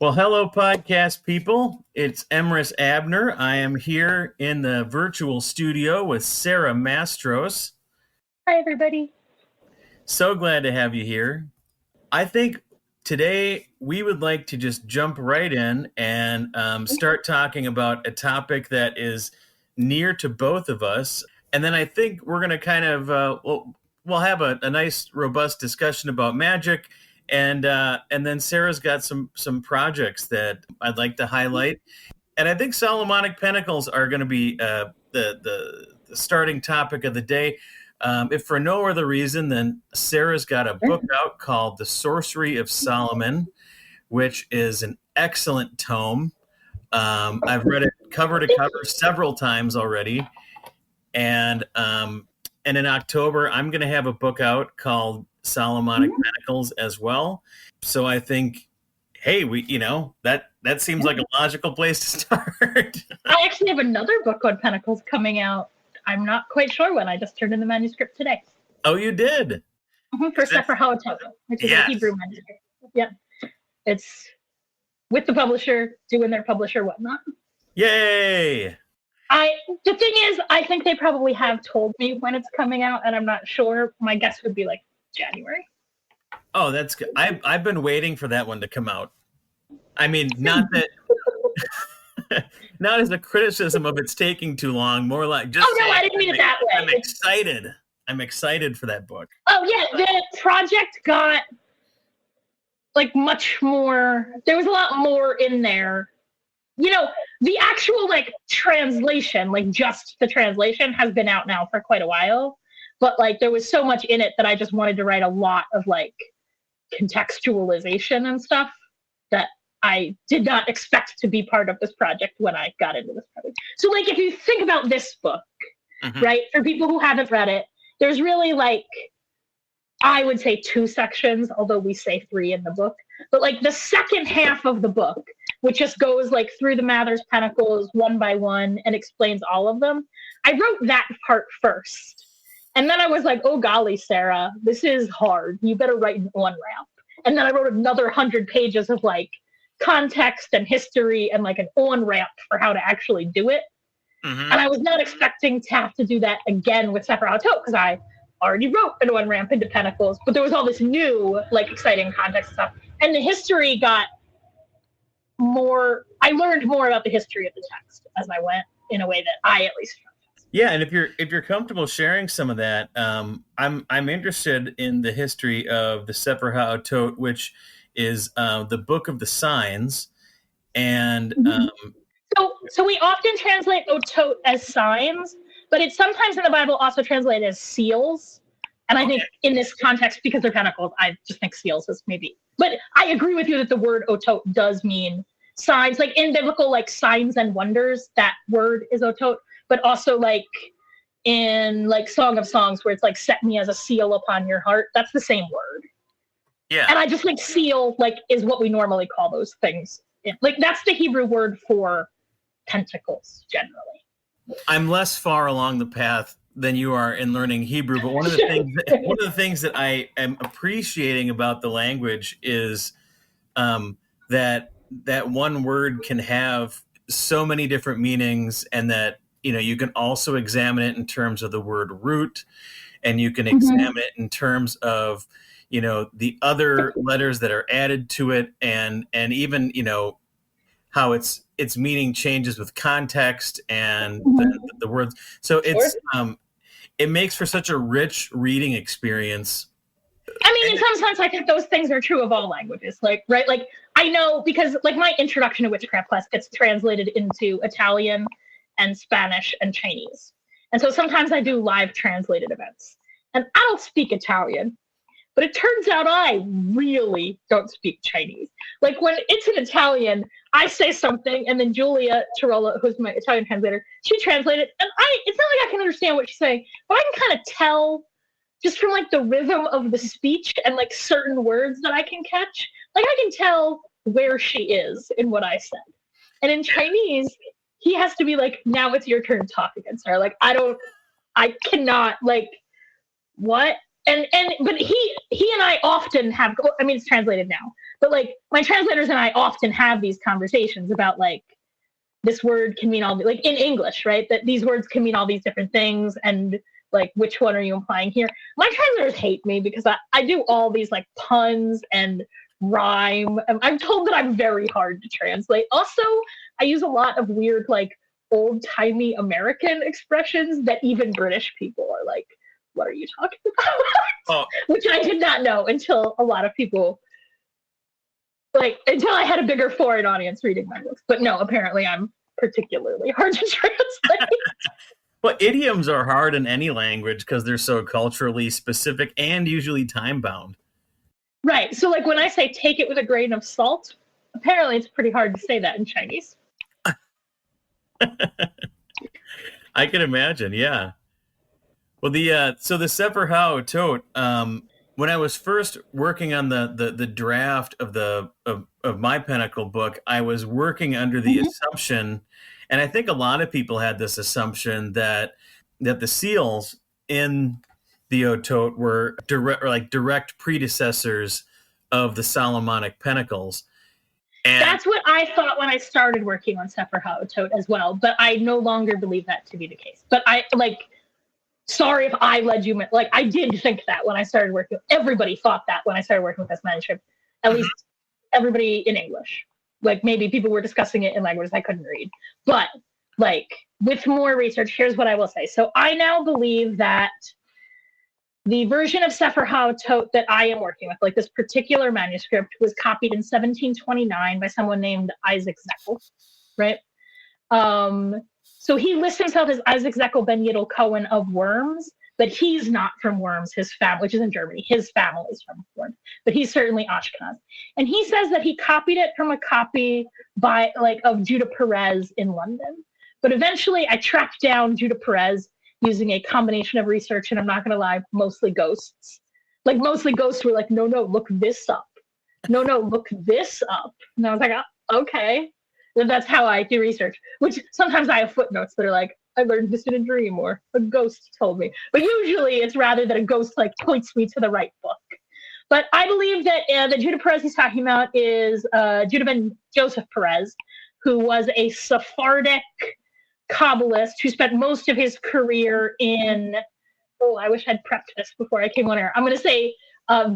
Well, hello, podcast people. It's Emrys Abner. I am here in the virtual studio with Sara Mastros. Hi, everybody. So glad to have you here. I think today we would like to just jump right in and start talking about a topic that is near to both of us. And then I think we're going to kind of, we'll have a nice, robust discussion about magic. And then Sarah's got some projects that I'd like to highlight, and I think Solomonic Pentacles are going to be the starting topic of the day. If for no other reason than Sarah's got a book out called The Sorcery of Solomon, which is an excellent tome. I've read it cover to cover several times already, and in October I'm going to have a book out called Solomonic Pentacles as well. So I think, hey, that seems like a logical place to start. I actually have another book on Pentacles coming out. I'm not quite sure when. I just turned in the manuscript today. Oh, you did? For Sabbateanism, which is a Hebrew manuscript. Yeah. It's with the publisher, doing their publisher whatnot. Yay! The thing is, I think they probably have told me when it's coming out, and I'm not sure. My guess would be like January. Oh, that's good. I've been waiting for that one to come out. I mean, not that, not as a criticism of it's taking too long, more like just. Oh no, I didn't mean it that way. I'm excited. I'm excited for that book. Oh yeah, the project got like much more. There was a lot more in there. You know, the actual like translation, like just the translation, has been out now for quite a while. But like there was so much in it that I just wanted to write a lot of like contextualization and stuff that I did not expect to be part of this project when I got into this project. So like if you think about this book, right, for people who haven't read it, there's really like, I would say 2 sections, although we say 3 in the book. But like the second half of the book, which just goes like through the Mastros Pentacles one by one and explains all of them, I wrote that part first. And then I was like, oh, golly, Sarah, this is hard. You better write an on-ramp. And then I wrote another 100 pages of like context and history and like an on-ramp for how to actually do it. And I was not expecting to have to do that again with Sephiroth because I already wrote an on-ramp into Pentacles. But there was all this new, like, exciting context stuff. And the history got more, I learned more about the history of the text as I went in a way that I at least found. Yeah, and if you're comfortable sharing some of that, I'm interested in the history of the Sefer HaOtot, which is the Book of the Signs, and so we often translate otot as signs, but it's sometimes in the Bible also translated as seals. And I think in this context, because they're pentacles, I just think seals is maybe. But I agree with you that the word otot does mean signs, like in biblical, like signs and wonders. That word is otot. But also like in like Song of Songs where it's like set me as a seal upon your heart. That's the same word. Yeah. And I just think seal like is what we normally call those things. Like that's the Hebrew word for pentacles generally. I'm less far along the path than you are in learning Hebrew, but one of the things that I am appreciating about the language is that one word can have so many different meanings, and that you can also examine it in terms of the word root, and you can examine it in terms of, the other letters that are added to it, and even, how its meaning changes with context and the words. So it's, it makes for such a rich reading experience. I mean, in some sense, I think those things are true of all languages. Like, right? Like, I know because like my introduction to witchcraft class gets translated into Italian and Spanish and Chinese. And so sometimes I do live translated events. And I don't speak Italian, but it turns out I really don't speak Chinese. Like when it's in Italian, I say something and then Julia Tirola, who's my Italian translator, she translated, and it's not like I can understand what she's saying, but I can kind of tell just from like the rhythm of the speech and like certain words that I can catch. Like I can tell where she is in what I said. And in Chinese, he has to be like, now it's your turn to talk again, Sarah. Like, I cannot, like, what? but he and I often have, I mean, it's translated now, but like my translators and I often have these conversations about like, this word can mean all, like in English, right? That these words can mean all these different things, and like, which one are you implying here? My translators hate me because I do all these like puns and rhyme. I'm told that I'm very hard to translate. Also, I use a lot of weird, like old-timey American expressions that even British people are like, what are you talking about? Oh. Which I did not know until a lot of people, like, until I had a bigger foreign audience reading my books. But no, apparently I'm particularly hard to translate. Well, idioms are hard in any language because they're so culturally specific and usually time-bound. Right. So, like, when I say take it with a grain of salt, apparently it's pretty hard to say that in Chinese. I can imagine, yeah. Well, so the Sefer HaOtot, when I was first working on the draft of my Pentacle book, I was working under the assumption, and I think a lot of people had this assumption that the seals in the Otot were direct predecessors of the Solomonic Pentacles. And that's what I thought when I started working on Sefer HaOtot as well, but I no longer believe that to be the case. But sorry if I led you, like, I did think that when I started working. Everybody thought that when I started working with this manuscript, at least everybody in English. Like, maybe people were discussing it in languages I couldn't read. But, like, with more research, here's what I will say. So I now believe that the version of Sefer HaOtot that I am working with, like this particular manuscript, was copied in 1729 by someone named Isaac Zeckel, right? So he lists himself as Isaac Zeckel ben Yiddel Cohen of Worms, but he's not from Worms, his family, which is in Germany. His family is from Worms, but he's certainly Ashkenaz. And he says that he copied it from a copy of Judah Perez in London. But eventually I tracked down Judah Perez using a combination of research, and I'm not going to lie, mostly ghosts. Like, mostly ghosts were like, no, look this up. No, look this up. And I was like, oh, okay. And that's how I do research, which sometimes I have footnotes that are like, I learned this in a dream, or a ghost told me. But usually it's rather that a ghost like points me to the right book. But I believe that the Judah Perez he's talking about is Judah ben Joseph Perez, who was a Sephardic Kabbalist who spent most of his career in, I wish I'd prepped this before I came on air. I'm going to say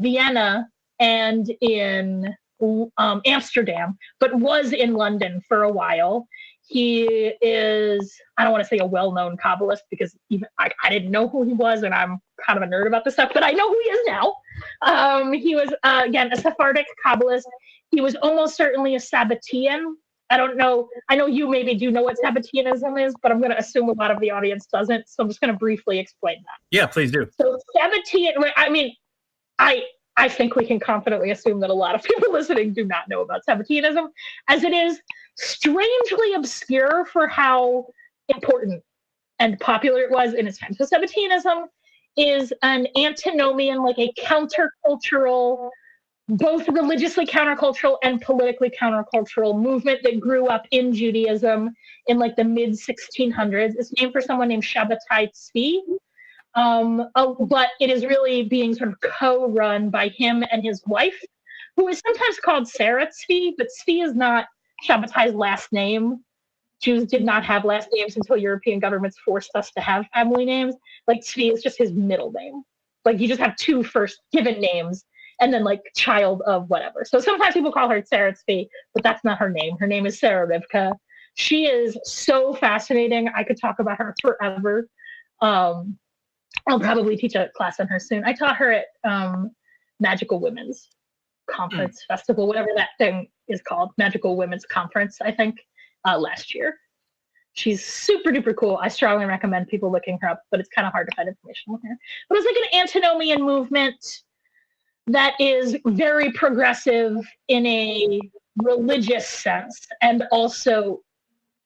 Vienna and in Amsterdam, but was in London for a while. He is, I don't want to say a well-known Kabbalist because even I didn't know who he was, and I'm kind of a nerd about this stuff, but I know who he is now. He was, again, a Sephardic Kabbalist. He was almost certainly a Sabbatean. I don't know. I know you maybe do know what Sabbateanism is, but I'm going to assume a lot of the audience doesn't. So I'm just going to briefly explain that. Yeah, please do. So Sabbatean, I mean, I think we can confidently assume that a lot of people listening do not know about Sabbateanism, as it is strangely obscure for how important and popular it was in its time. So Sabbateanism is an antinomian, like a countercultural, both religiously countercultural and politically countercultural movement that grew up in Judaism in like the mid 1600s. It's named for someone named Sabbatai Tzvi. But it is really being sort of co-run by him and his wife, who is sometimes called Sara Tzvi, but Tzvi is not Shabbatai's last name. Jews did not have last names until European governments forced us to have family names. Like, Tzvi is just his middle name. Like, you just have two first given names, and then like child of whatever. So sometimes people call her Sara Tzvi, but that's not her name. Her name is Sarah Rivka. She is so fascinating. I could talk about her forever. I'll probably teach a class on her soon. I taught her at Magical Women's Conference Festival, whatever that thing is called, Magical Women's Conference, I think, last year. She's super duper cool. I strongly recommend people looking her up, but it's kind of hard to find information on her. But it's like an antinomian movement that is very progressive in a religious sense and also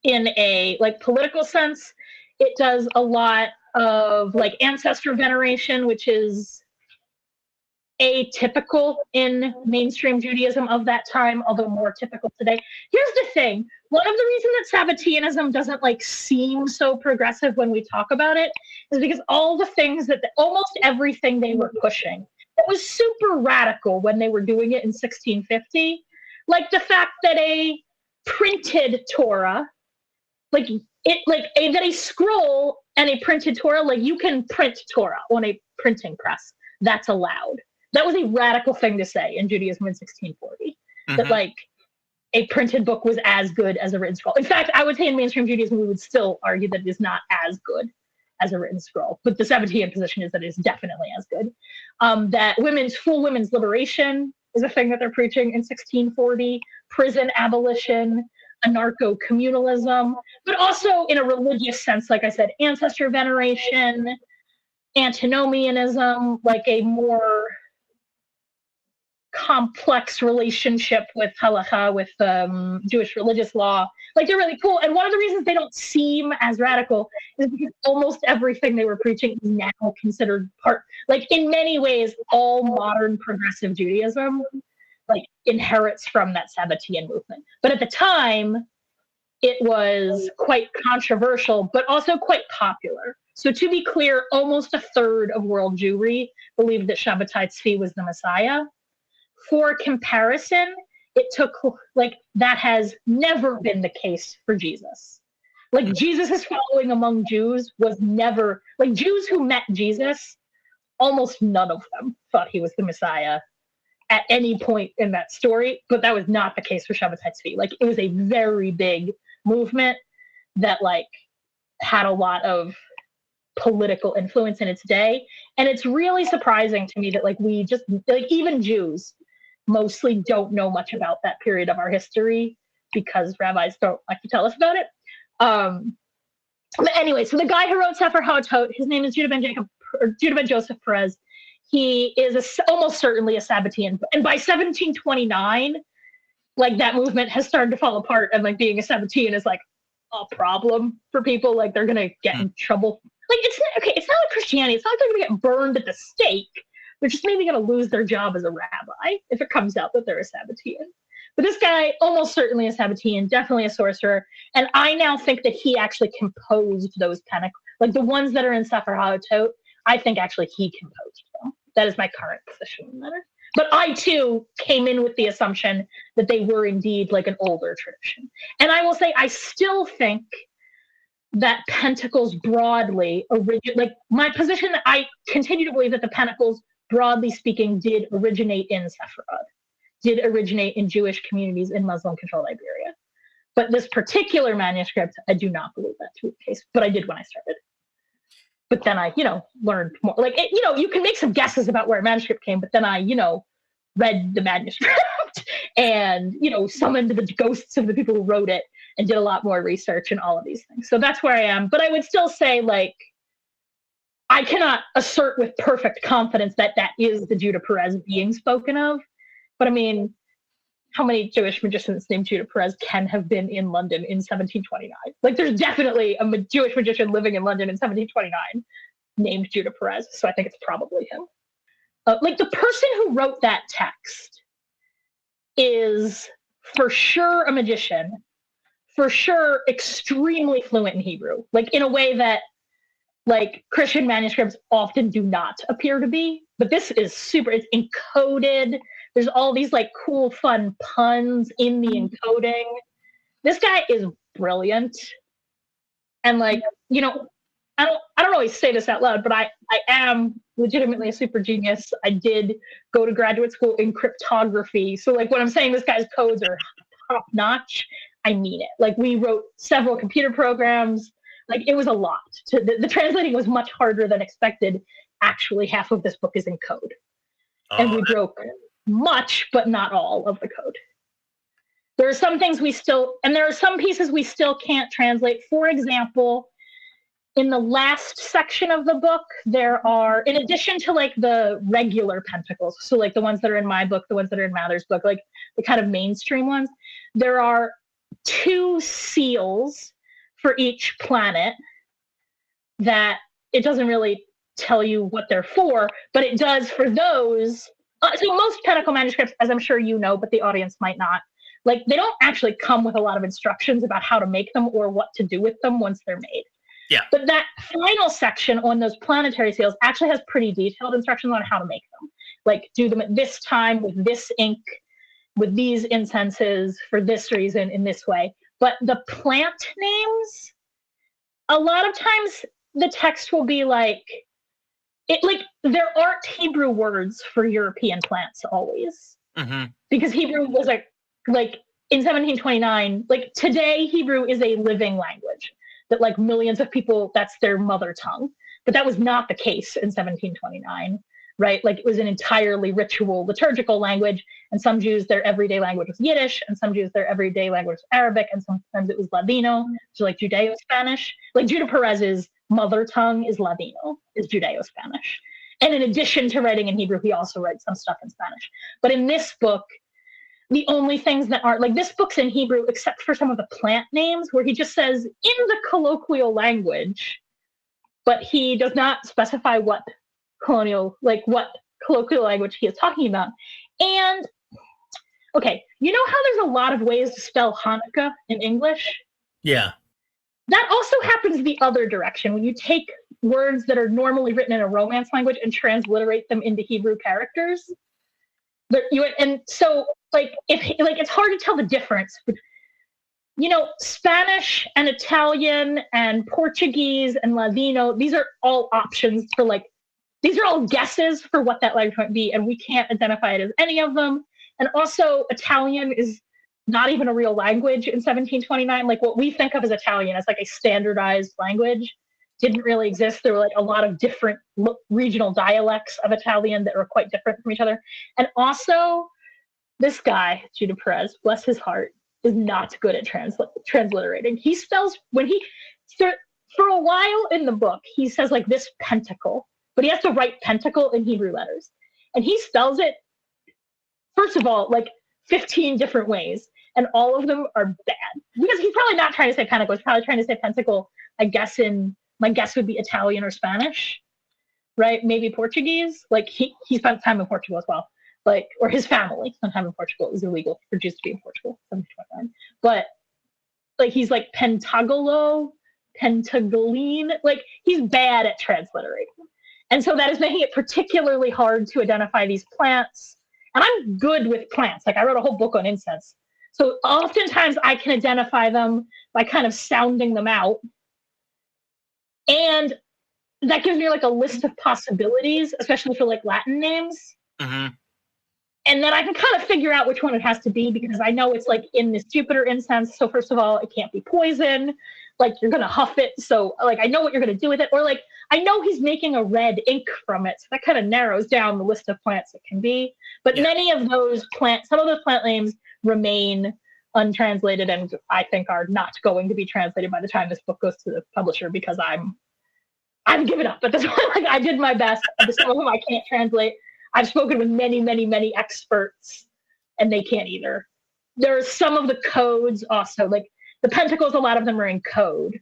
in a like political sense. It does a lot of like ancestor veneration, which is atypical in mainstream Judaism of that time, although more typical today. Here's the thing. one of the reasons that Sabbateanism doesn't like seem so progressive when we talk about it is because all the things that almost everything they were pushing, it was super radical when they were doing it in 1650. Like the fact that a printed Torah, like that a scroll and a printed Torah, like you can print Torah on a printing press. That's allowed. That was a radical thing to say in Judaism in 1640. That like a printed book was as good as a written scroll. In fact, I would say in mainstream Judaism, we would still argue that it is not as good as a written scroll. But the Sabbatean position is that it is definitely as good. That full women's liberation is a thing that they're preaching in 1640. Prison abolition, anarcho-communalism, but also in a religious sense, like I said, ancestor veneration, antinomianism, like a more complex relationship with halakha, with Jewish religious law. Like they're really cool. And one of the reasons they don't seem as radical is because almost everything they were preaching is now considered part, like in many ways, all modern progressive Judaism like inherits from that Sabbatean movement. But at the time, it was quite controversial, but also quite popular. So to be clear, almost a third of world Jewry believed that Shabbatai Tzvi was the Messiah. For comparison, it took, like, that has never been the case for Jesus. Like, Jesus' following among Jews was never, like, Jews who met Jesus, almost none of them thought he was the Messiah at any point in that story, but that was not the case for Shabbatai Tzvi. Like, it was a very big movement that, like, had a lot of political influence in its day. And it's really surprising to me that, like, we just, like, even Jews mostly don't know much about that period of our history because rabbis don't like to tell us about it. But anyway, so the guy who wrote Sefer HaOtot, his name is Judah ben Joseph Perez. He is almost certainly a Sabbatean. And by 1729, like that movement has started to fall apart, and like being a Sabbatean is like a problem for people. Like they're gonna get in trouble. Like it's not like Christianity. It's not like they're gonna get burned at the stake. They're just maybe going to lose their job as a rabbi if it comes out that they're a Sabbatean. But this guy, almost certainly a Sabbatean, definitely a sorcerer. And I now think that he actually composed those Pentacles. Like the ones that are in Sefer HaOtot, I think actually he composed them. That is my current position on the matter. But I, too, came in with the assumption that they were indeed like an older tradition. And I will say, I still think that Pentacles broadly, like my position, I continue to believe that the Pentacles, broadly speaking, did originate in Sepharad, did originate in Jewish communities in Muslim-controlled Iberia. But this particular manuscript, I do not believe that to be the case, but I did when I started. But then I, learned more. Like, you can make some guesses about where a manuscript came, but then I, read the manuscript and, summoned the ghosts of the people who wrote it and did a lot more research and all of these things. So that's where I am. But I would still say, like, I cannot assert with perfect confidence that that is the Judah Perez being spoken of. But I mean, how many Jewish magicians named Judah Perez can have been in London in 1729? Like, there's definitely a Jewish magician living in London in 1729 named Judah Perez. So I think it's probably him. Like, the person who wrote that text is for sure a magician, for sure extremely fluent in Hebrew, like in a way that like Christian manuscripts often do not appear to be. But this is it's encoded. There's all these like cool, fun puns in the encoding. This guy is brilliant. And like, I don't always say this out loud, but I am legitimately a super genius. I did go to graduate school in cryptography. So like when I'm saying this guy's codes are top notch, I mean it. Like we wrote several computer programs. Like it was a lot. The translating was much harder than expected. Actually, half of this book is in code. And we broke much, but not all of the code. There are some things there are some pieces we still can't translate. For example, in the last section of the book, there are, in addition to like the regular Pentacles, so like the ones that are in my book, the ones that are in Mather's book, like the kind of mainstream ones, there are 2 seals for each planet that it doesn't really tell you what they're for, but it does for those. So most Pentacle manuscripts, as I'm sure you know, but the audience might not, Like, they don't actually come with a lot of instructions about how to make them or what to do with them once they're made. Yeah. But that final section on those planetary seals actually has pretty detailed instructions on how to make them. Like, do them at this time with this ink, with these incenses, for this reason, in this way. But the plant names, a lot of times the text will be like, there aren't Hebrew words for European plants always. Mm-hmm. Because Hebrew was like in 1729, like today Hebrew is a living language that like millions of people, that's their mother tongue. But that was not the case in 1729, right? Like, it was an entirely ritual, liturgical language, and some Jews, their everyday language was Yiddish, and some Jews, their everyday language was Arabic, and sometimes it was Ladino, so like Judeo-Spanish. Like, Judah Perez's mother tongue is Ladino, is Judeo-Spanish. And in addition to writing in Hebrew, he also writes some stuff in Spanish. But in this book, the only things that aren't, like, this book's in Hebrew, except for some of the plant names, where he just says, in the colloquial language, but he does not specify what colloquial language he is talking about. And, okay, you know how there's a lot of ways to spell Hanukkah in English? Yeah. That also happens the other direction, when you take words that are normally written in a Romance language and transliterate them into Hebrew characters. And so, like, it's hard to tell the difference. You know, Spanish and Italian and Portuguese and Ladino, these are all options for, like, these are all guesses for what that language might be, and we can't identify it as any of them. And also, Italian is not even a real language in 1729. Like, what we think of as Italian as like a standardized language didn't really exist. There were like a lot of different regional dialects of Italian that were quite different from each other. And also, this guy, Judah Perez, bless his heart, is not good at transliterating. He spells, for a while in the book, he says like this pentacle, but he has to write pentacle in Hebrew letters. And he spells it, first of all, like 15 different ways. And all of them are bad. Because he's probably not trying to say pentacle. He's probably trying to say pentacle, my guess would be Italian or Spanish, right? Maybe Portuguese. Like, he spent time in Portugal as well. Like, or his family spent time in Portugal. It was illegal for Jews to be in Portugal, 1729. But, like, he's like pentagolo, pentagolene. Like, he's bad at transliterating. And so that is making it particularly hard to identify these plants. And I'm good with plants. Like, I wrote a whole book on incense. So oftentimes I can identify them by kind of sounding them out. And that gives me like a list of possibilities, especially for like Latin names. Mm-hmm. And then I can kind of figure out which one it has to be, because I know it's like in this Jupiter incense. So first of all, it can't be poison. Like, you're going to huff it. So like, I know what you're going to do with it. Or like, I know he's making a red ink from it. So that kind of narrows down the list of plants it can be. But many of those plants, some of those plant names remain untranslated, and I think are not going to be translated by the time this book goes to the publisher, because I'm given up at this point. Like, I did my best. Some of them I can't translate. I've spoken with many, many, many experts, and they can't either. There are some of the codes also, like the pentacles, a lot of them are in code,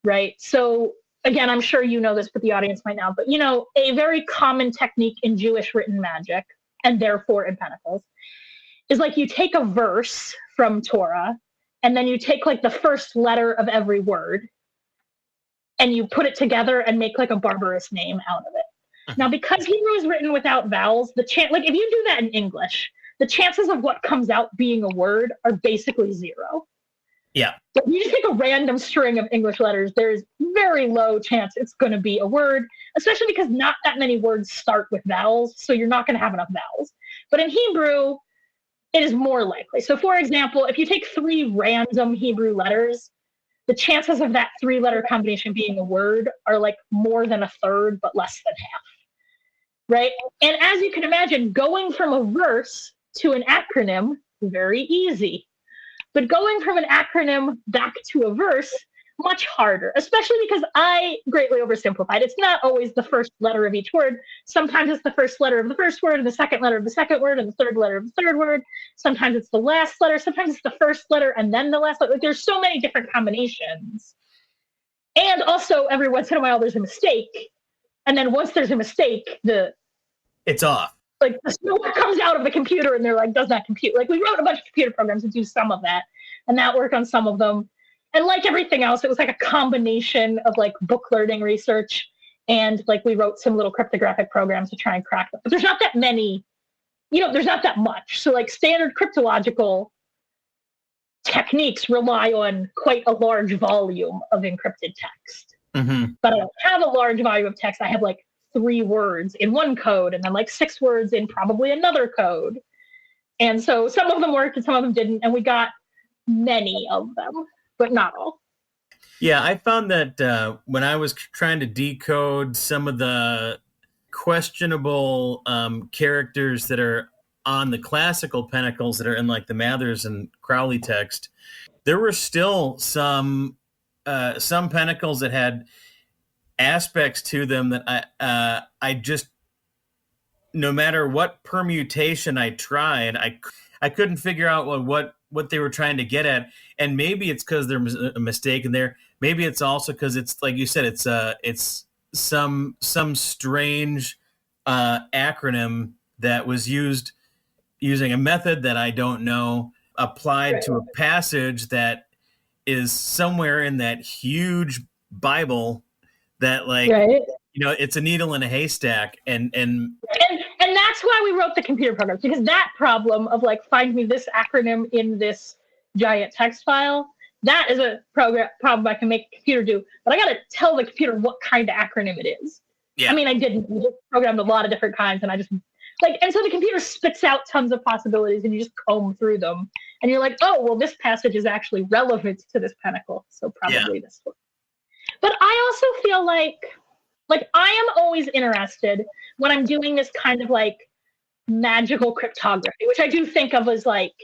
right? So again, I'm sure you know this, but the audience might not. But, you know, a very common technique in Jewish written magic, and therefore in Pentacles, is like you take a verse from Torah, and then you take like the first letter of every word, and you put it together and make like a barbarous name out of it. Now, because Hebrew is written without vowels, like if you do that in English, the chances of what comes out being a word are basically zero. Yeah. But if you just take a random string of English letters, there's very low chance it's going to be a word, especially because not that many words start with vowels, so you're not going to have enough vowels. But in Hebrew, it is more likely. So for example, if you take 3 random Hebrew letters, the chances of that 3-letter combination being a word are like more than a third, but less than half, right? And as you can imagine, going from a verse to an acronym, very easy. But going from an acronym back to a verse, much harder, especially because I greatly oversimplified. It's not always the first letter of each word. Sometimes it's the first letter of the first word and the second letter of the second word and the third letter of the third word. Sometimes it's the last letter. Sometimes it's the first letter and then the last letter. Like, there's so many different combinations. And also, every once in a while, there's a mistake. And then once there's a mistake, it's off. like the smoke comes out of the computer and they're like, does that compute? Like we wrote a bunch of computer programs to do some of that, and that worked on some of them. And like everything else, it was like a combination of like book learning research and like we wrote some little cryptographic programs to try and crack them. But there's not that many, there's not that much. So like standard cryptological techniques rely on quite a large volume of encrypted text. Mm-hmm. But I don't have a large volume of text. I have like 3 words in one code and then like 6 words in probably another code. And so some of them worked and some of them didn't. And we got many of them, but not all. Yeah, I found that when I was trying to decode some of the questionable characters that are on the classical Pentacles that are in like the Mathers and Crowley text, there were still some Pentacles that had aspects to them that I just, no matter what permutation I tried, I couldn't figure out what they were trying to get at. And maybe it's because there's a mistake in there. Maybe it's also because it's like you said, it's some strange acronym that was used using a method that I don't know, applied to a passage that is somewhere in that huge Bible that like, it's a needle in a haystack. And that's why we wrote the computer programs, because that problem of like, find me this acronym in this giant text file, that is a problem I can make a computer do, but I got to tell the computer what kind of acronym it is. Yeah. I mean, I didn't. We just programmed a lot of different kinds, and I just and so the computer spits out tons of possibilities, and you just comb through them, and you're like, oh, well, this passage is actually relevant to this pentacle, so probably this one. But I also feel like I am always interested when I'm doing this kind of like magical cryptography, which I do think of as like,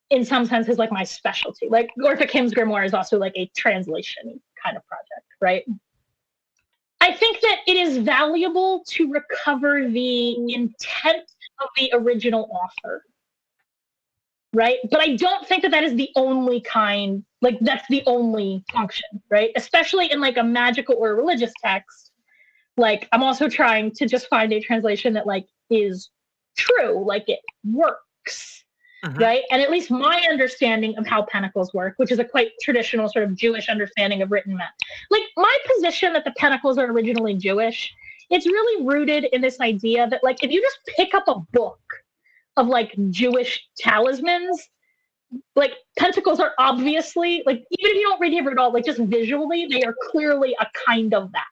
in some sense, is like my specialty. Like Orphic Hymns Grimoire is also like a translation kind of project, right? I think that it is valuable to recover the intent of the original author, right? But I don't think that that is the only kind, like that's the only function, right? Especially in like a magical or religious text. Like I'm also trying to just find a translation that like is true, like it works. Right? And at least my understanding of how Pentacles work, which is a quite traditional sort of Jewish understanding of written math. Like my position that the Pentacles are originally Jewish, it's really rooted in this idea that like if you just pick up a book of like Jewish talismans, like Pentacles are obviously, like even if you don't read Hebrew at all, like just visually, they are clearly a kind of that.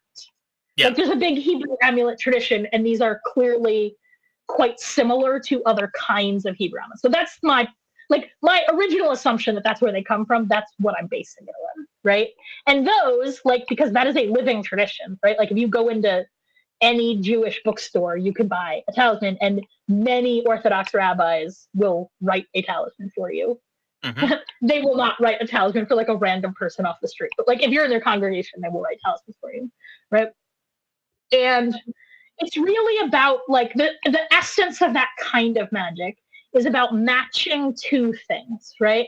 Yeah. Like there's a big Hebrew amulet tradition, and these are clearly quite similar to other kinds of Hebrew amulets. So that's my original assumption that that's where they come from. That's what I'm basing it on, right? And those, like, because that is a living tradition, right? Like if you go into any Jewish bookstore, you could buy a talisman, and many Orthodox rabbis will write a talisman for you. They will not write a talisman for like a random person off the street, but like if you're in their congregation, they will write talismans for you, right? And it's really about like the essence of that kind of magic is about matching two things, right?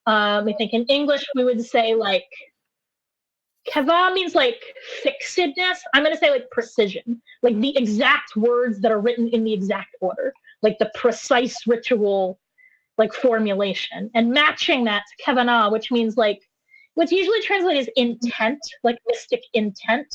I think in English we would say like kava means like fixedness. I'm going to say like precision, like the exact words that are written in the exact order, like the precise ritual, like formulation, and matching that to kavanah, which means like what's usually translated as intent, like mystic intent.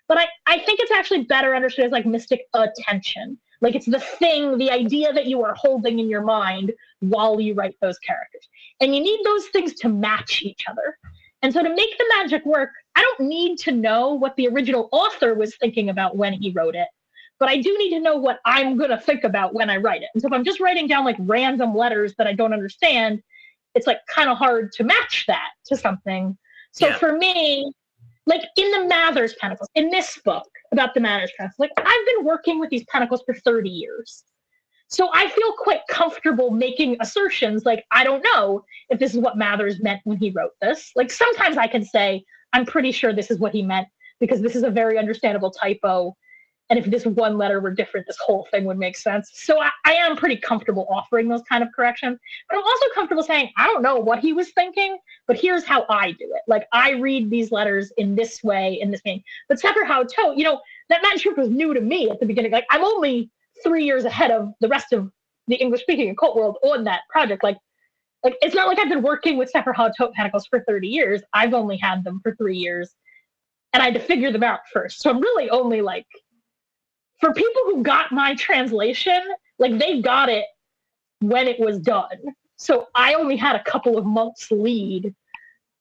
But I think it's actually better understood as like mystic attention. Like it's the thing, the idea that you are holding in your mind while you write those characters. And you need those things to match each other. And so to make the magic work, I don't need to know what the original author was thinking about when he wrote it. But I do need to know what I'm going to think about when I write it. And so if I'm just writing down like random letters that I don't understand, it's like kind of hard to match that to something. So for me, like in the Mathers Pentacles, in this book about the Mathers Pentacles, like I've been working with these Pentacles for 30 years. So I feel quite comfortable making assertions like, I don't know if this is what Mathers meant when he wrote this. Like sometimes I can say, I'm pretty sure this is what he meant because this is a very understandable typo. And if this one letter were different, this whole thing would make sense. So I am pretty comfortable offering those kind of corrections. But I'm also comfortable saying, I don't know what he was thinking, but here's how I do it. Like I read these letters in this way, in this meaning. But Sefer HaOtot, that manuscript was new to me at the beginning. Like I'm only 3 years ahead of the rest of the English-speaking occult world on that project. Like it's not like I've been working with Sephiroth Pentacles for 30 years. I've only had them for 3 years, and I had to figure them out first. So I'm really only like, for people who got my translation, like they got it when it was done. So I only had a couple of months lead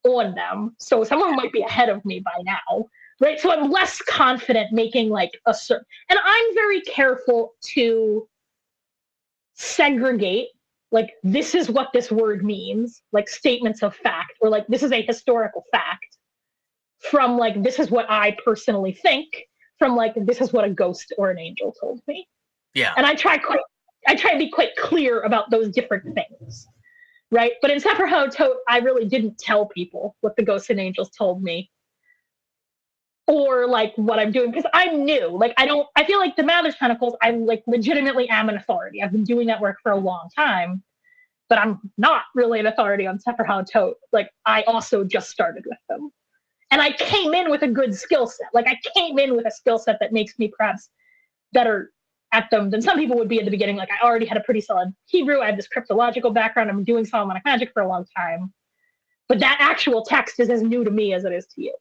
on them. So someone might be ahead of me by now, right? So I'm less confident making like a certain, and I'm very careful to segregate, like, this is what this word means, like statements of fact, or like, this is a historical fact, from like, this is what I personally think, from like, this is what a ghost or an angel told me. Yeah. And I try to be quite clear about those different things, right? But in Sephiroth, I really didn't tell people what the ghosts and angels told me, or like what I'm doing, because I'm new. Like I feel like the Mastros Pentacles, I like legitimately am an authority. I've been doing that work for a long time, but I'm not really an authority on Sephiroth. Like I also just started with them. And I came in with a good skill set. Like I came in with a skill set that makes me perhaps better at them than some people would be at the beginning. Like I already had a pretty solid Hebrew. I have this cryptological background. I'm doing Solomonic magic for a long time. But that actual text is as new to me as it is to you.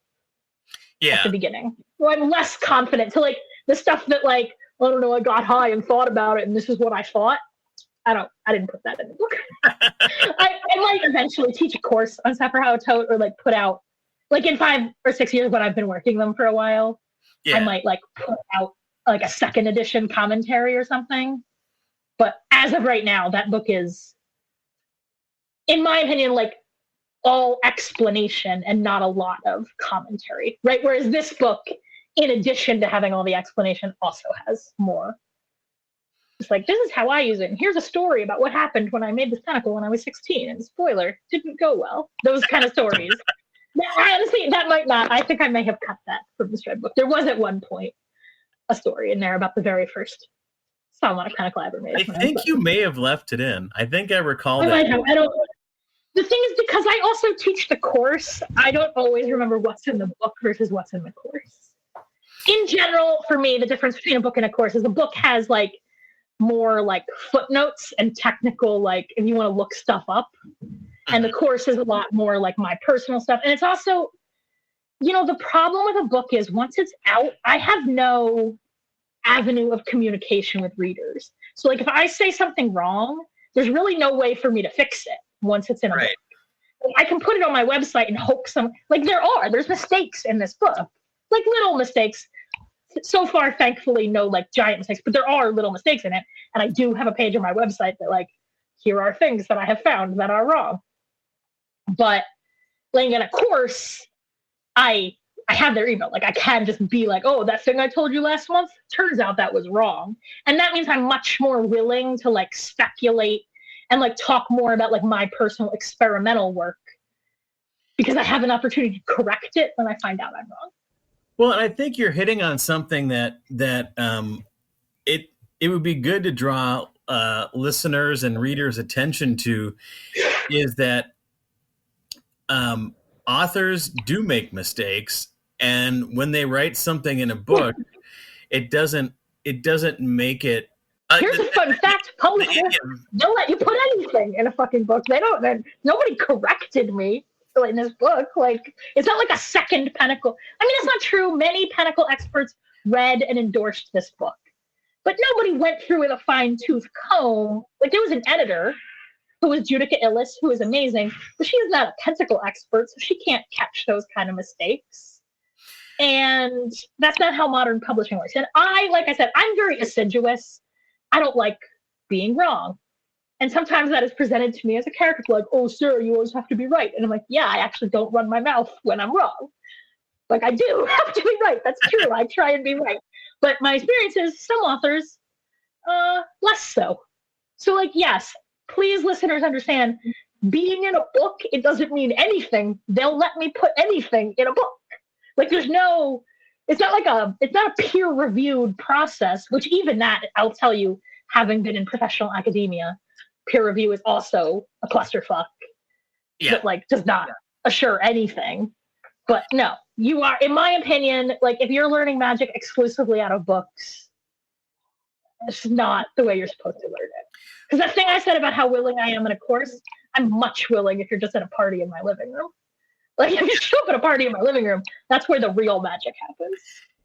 Yeah. At the beginning. So I'm less confident to like the stuff that like, I don't know, I got high and thought about it and this is what I thought. I didn't put that in the book. I might eventually teach a course on Sephiroth or like put out, like in 5 or 6 years when I've been working them for a while, yeah. I might like put out like a second edition commentary or something. But as of right now, that book is, in my opinion, like all explanation and not a lot of commentary, right? Whereas this book, in addition to having all the explanation, also has more. It's like, this is how I use it. And here's a story about what happened when I made this pentacle when I was 16. And spoiler, didn't go well. Those kind of stories. Honestly, that might not. I think I may have cut that from the Shred book. There was at one point a story in there about the very first Solomonic pentacle I ever made. I think you may have left it in. I think I recall that. I don't. The thing is, because I also teach the course, I don't always remember what's in the book versus what's in the course. In general, for me, the difference between a book and a course is the book has like more like footnotes and technical, like if you want to look stuff up. And the course is a lot more like my personal stuff. And it's also, you know, the problem with a book is once it's out, I have no avenue of communication with readers. So like if I say something wrong, there's really no way for me to fix it once it's in a book. I can put it on my website and hope there's mistakes in this book, like little mistakes. So far, thankfully, no like giant mistakes, but there are little mistakes in it. And I do have a page on my website that like, here are things that I have found that are wrong. But laying in a course, I have their email. Like I can just be like, oh, that thing I told you last month, turns out that was wrong. And that means I'm much more willing to like speculate and like talk more about like my personal experimental work because I have an opportunity to correct it when I find out I'm wrong. Well, and I think you're hitting on something that it would be good to draw listeners and readers' attention to, is that authors do make mistakes, and when they write something in a book, it doesn't make it. Here's a fun fact: publishers don't let you put anything in a fucking book. They don't. Nobody corrected me in this book. Like it's not like a second pentacle. I mean, it's not true. Many pentacle experts read and endorsed this book, but nobody went through with a fine-tooth comb. Like there was an editor who was Judica Illis, who is amazing, but she is not a pentacle expert, so she can't catch those kind of mistakes. And that's not how modern publishing works. And like I said, I'm very assiduous. I don't like being wrong. And sometimes that is presented to me as a character, like, oh, Sarah, you always have to be right. And I'm like, yeah, I actually don't run my mouth when I'm wrong. Like, I do have to be right. That's true. I try and be right. But my experience is some authors, less so. So, like, yes, please, listeners, understand, being in a book, it doesn't mean anything. They'll let me put anything in a book. Like, it's not a peer-reviewed process, which even that, I'll tell you, having been in professional academia, peer review is also a clusterfuck that, like, does not assure anything. But no, you are, in my opinion, like, if you're learning magic exclusively out of books, It's not the way you're supposed to learn it. Because that thing I said about how willing I am in a course, I'm much willing if you're just at a party in my living room. Like if you show up at a party in my living room, that's where the real magic happens.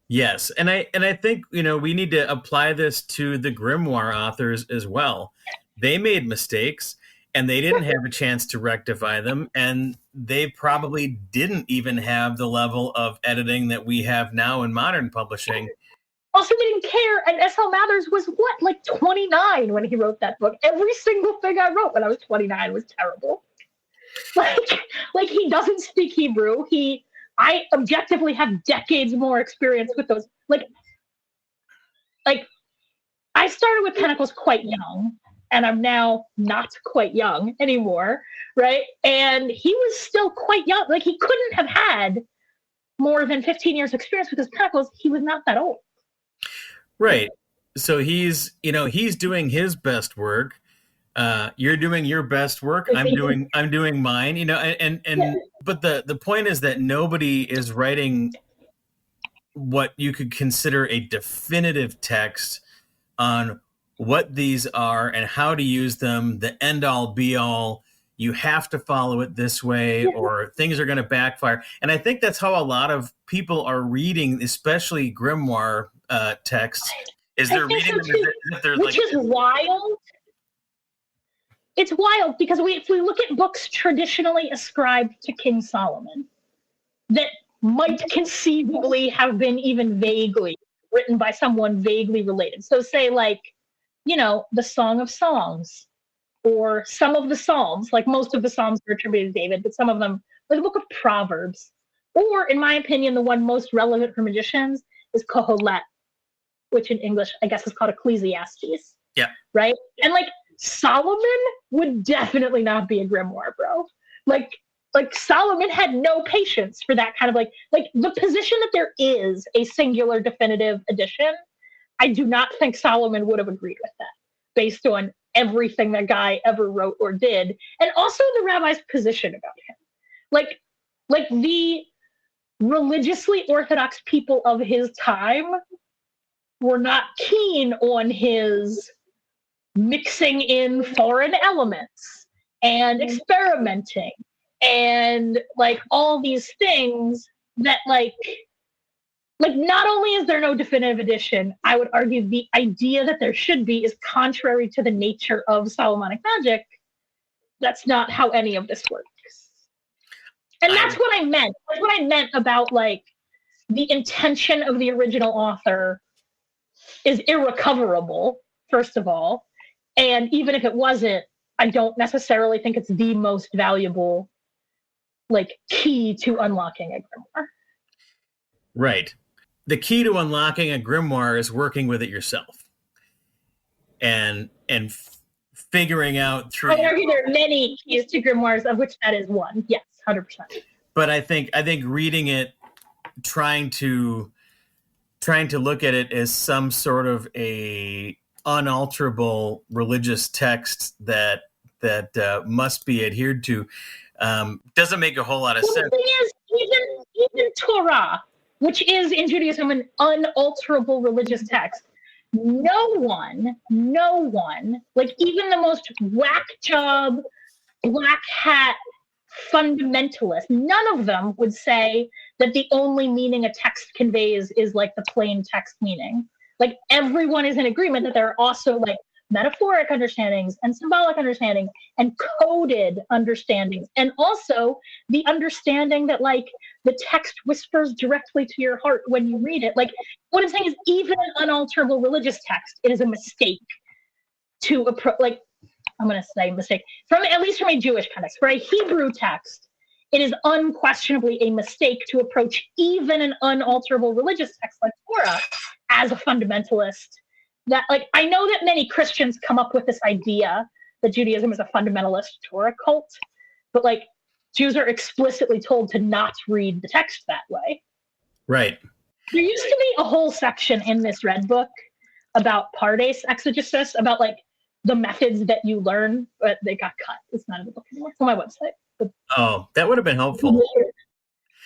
Yes, and I think we need to apply this to the grimoire authors as well. They made mistakes, and they didn't have a chance to rectify them, and they probably didn't even have the level of editing that we have now in modern publishing. Also, they didn't care, and S.L. Mathers was, like 29 when he wrote that book. Every single thing I wrote when I was 29 was terrible. Like he doesn't speak Hebrew. I objectively have decades more experience with those. Like I started with Pentacles quite young, and I'm now not quite young anymore, right? And he was still quite young. Like he couldn't have had more than 15 years experience with his Pentacles. He was not that old. Right. So he's doing his best work. You're doing your best work. I'm doing mine, but the point is that nobody is writing what you could consider a definitive text on what these are and how to use them, the end all be all. You have to follow it this way or things are going to backfire. And I think that's how a lot of people are reading, especially grimoire texts, is they're reading them as if they're which is wild. It's wild because if we look at books traditionally ascribed to King Solomon that might conceivably have been even vaguely written by someone vaguely related. So say the Song of Songs or some of the Psalms, like most of the Psalms are attributed to David, but some of them, or the book of Proverbs. Or in my opinion, the one most relevant for magicians is Kohelet, which in English, I guess is called Ecclesiastes. Yeah. Right? And Solomon would definitely not be a grimoire, bro. Like Solomon had no patience for that kind of like the position that there is a singular definitive edition. I do not think Solomon would have agreed with that based on everything that guy ever wrote or did. And also the rabbi's position about him. Like the religiously orthodox people of his time were not keen on his mixing in foreign elements and experimenting and all these things that not only is there no definitive edition, I would argue the idea that there should be is contrary to the nature of Solomonic magic. That's not how any of this works. And that's what I meant. That's what I meant about the intention of the original author is irrecoverable, first of all. And even if it wasn't, I don't necessarily think it's the most valuable key to unlocking a grimoire. Right. The key to unlocking a grimoire is working with it yourself and figuring out through. I argue there are many keys to grimoires, of which that is one. Yes, 100%. But I think reading it, trying to look at it as some sort of a unalterable religious text that must be adhered to doesn't make a whole lot of sense. The thing is, even Torah, which is in Judaism an unalterable religious text, no one, even the most whack job, black hat fundamentalist, none of them would say that the only meaning a text conveys is the plain text meaning. Everyone is in agreement that there are also metaphoric understandings and symbolic understanding and coded understandings, and also the understanding that the text whispers directly to your heart when you read it. What I'm saying is, even an unalterable religious text, it is a mistake to approach. I'm going to say mistake at least from a Jewish context. For a Hebrew text, it is unquestionably a mistake to approach even an unalterable religious text like Torah as a fundamentalist. That I know that many Christians come up with this idea that Judaism is a fundamentalist Torah cult, but Jews are explicitly told to not read the text that way. Right. There used to be a whole section in this red book about Pardes exegesis, about the methods that you learn, but they got cut. It's not in the book anymore. It's on my website. But that would have been helpful.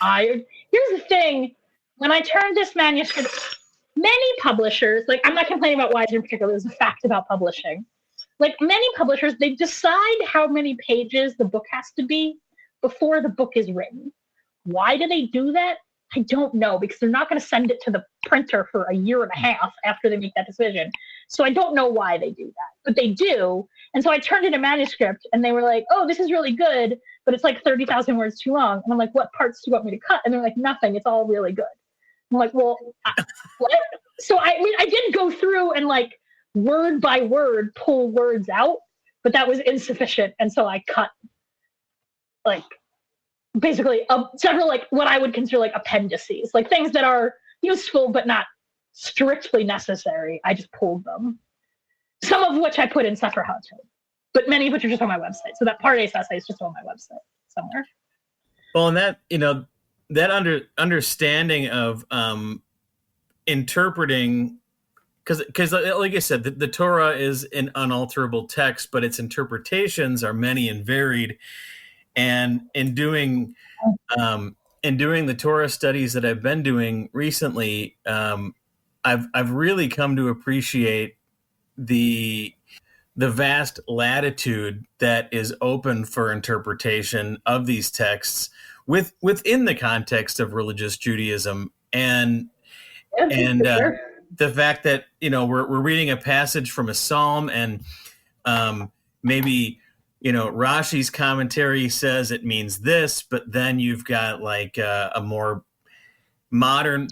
Here's the thing. When I turned this manuscript, many publishers, like I'm not complaining about Wiser in particular, there's a fact about publishing. Like many publishers, they decide how many pages the book has to be before the book is written. Why do they do that? I don't know, because they're not going to send it to the printer for a year and a half after they make that decision. So I don't know why they do that, but they do. And so I turned in a manuscript and they were like, oh, this is really good, but it's like 30,000 words too long. And I'm like, what parts do you want me to cut? And they're like, nothing. It's all really good. I'm like, well, what? So I mean, I did go through and like word by word pull words out, but that was insufficient. And so I cut like basically several like what I would consider like appendices, like things that are useful but not strictly necessary. I just pulled them, some of which I put in Sefer HaTov, but many of which are just on my website. So that Part A essay is just on my website somewhere. Well, and that, you know, that understanding of interpreting, because like I said, the Torah is an unalterable text, but its interpretations are many and varied. And in doing the Torah studies that I've been doing recently, I've really come to appreciate the vast latitude that is open for interpretation of these texts within the context of religious Judaism, and the fact that, you know, we're reading a passage from a psalm, and maybe, you know, Rashi's commentary says it means this, but then you've got like a more modern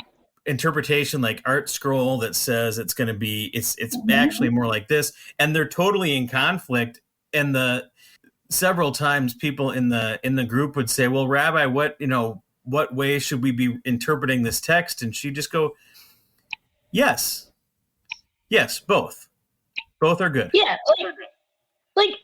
interpretation like Art Scroll that says it's going to be, it's actually more like this, and they're totally in conflict. And several times people in the group would say, well, Rabbi, what way should we be interpreting this text? And she'd just go, yes, both are good. Yeah, like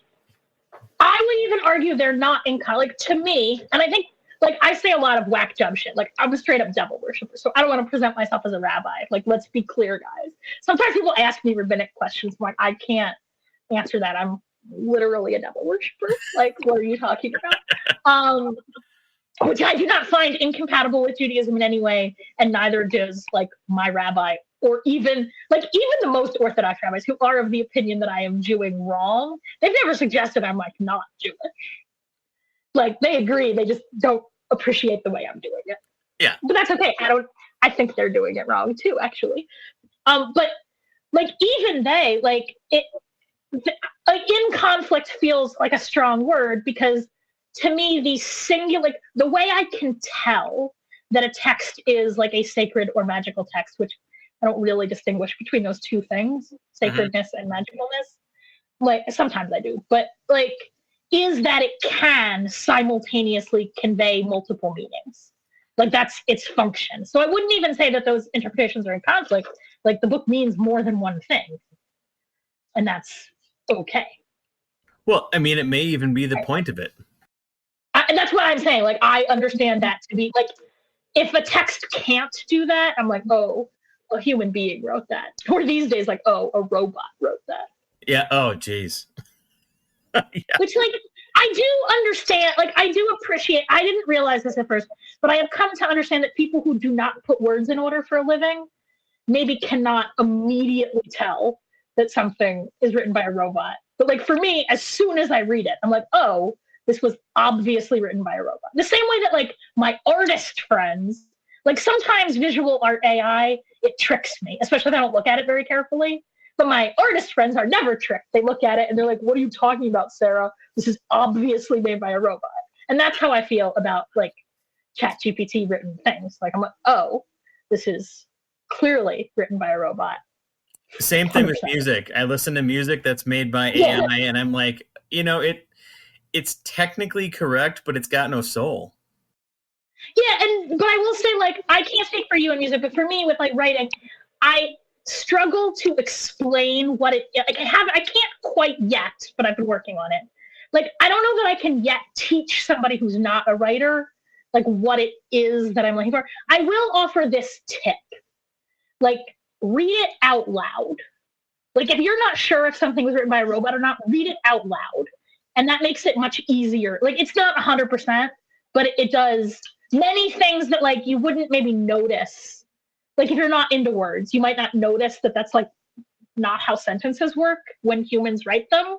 I would even argue they're not in like, to me, and I think like I say a lot of whack job shit. Like I'm a straight up devil worshiper, so I don't want to present myself as a rabbi. Like, let's be clear, guys. Sometimes people ask me rabbinic questions, I'm like, I can't answer that. I'm literally a devil worshiper. Like, what are you talking about? Which I do not find incompatible with Judaism in any way, and neither does like my rabbi, or even the most Orthodox rabbis who are of the opinion that I am Jewing wrong. They've never suggested I'm like not Jewish. Like they agree, they just don't appreciate the way I'm doing it. Yeah, but that's okay. I think they're doing it wrong too, actually. But like even they like it. Like in conflict feels like a strong word, because to me, the way I can tell that a text is like a sacred or magical text, which I don't really distinguish between those two things, sacredness and magicalness. Like sometimes I do, but like, is that it can simultaneously convey multiple meanings. Like that's its function. So I wouldn't even say that those interpretations are in conflict. Like the book means more than one thing, and that's okay. Well, I mean, it may even be the point of it. And that's what I'm saying. Like, I understand that to be like, if a text can't do that, I'm like, oh, a human being wrote that. Or these days, like, oh, a robot wrote that. Yeah. Oh, geez. Yeah. Which, like, I do understand. Like, I do appreciate. I didn't realize this at first, but I have come to understand that people who do not put words in order for a living maybe cannot immediately tell that something is written by a robot. But like for me, as soon as I read it, I'm like, oh, this was obviously written by a robot. The same way that like my artist friends, like sometimes visual art AI, it tricks me, especially if I don't look at it very carefully. But my artist friends are never tricked. They look at it and they're like, what are you talking about, Sarah? This is obviously made by a robot. And that's how I feel about like ChatGPT written things. Like I'm like, oh, this is clearly written by a robot. Same thing 100%. With music. I listen to music that's made by AI, and I'm like, you know, it's technically correct, but it's got no soul. Yeah, but I will say, like, I can't speak for you in music, but for me with like writing, I struggle to explain what it like. I can't quite yet, but I've been working on it. Like, I don't know that I can yet teach somebody who's not a writer like what it is that I'm looking for. I will offer this tip. Like, read it out loud. Like, if you're not sure if something was written by a robot or not, read it out loud. And that makes it much easier. Like, it's not 100%, but it does many things that, like, you wouldn't maybe notice Like if you're not into words, you might not notice that that's like not how sentences work when humans write them.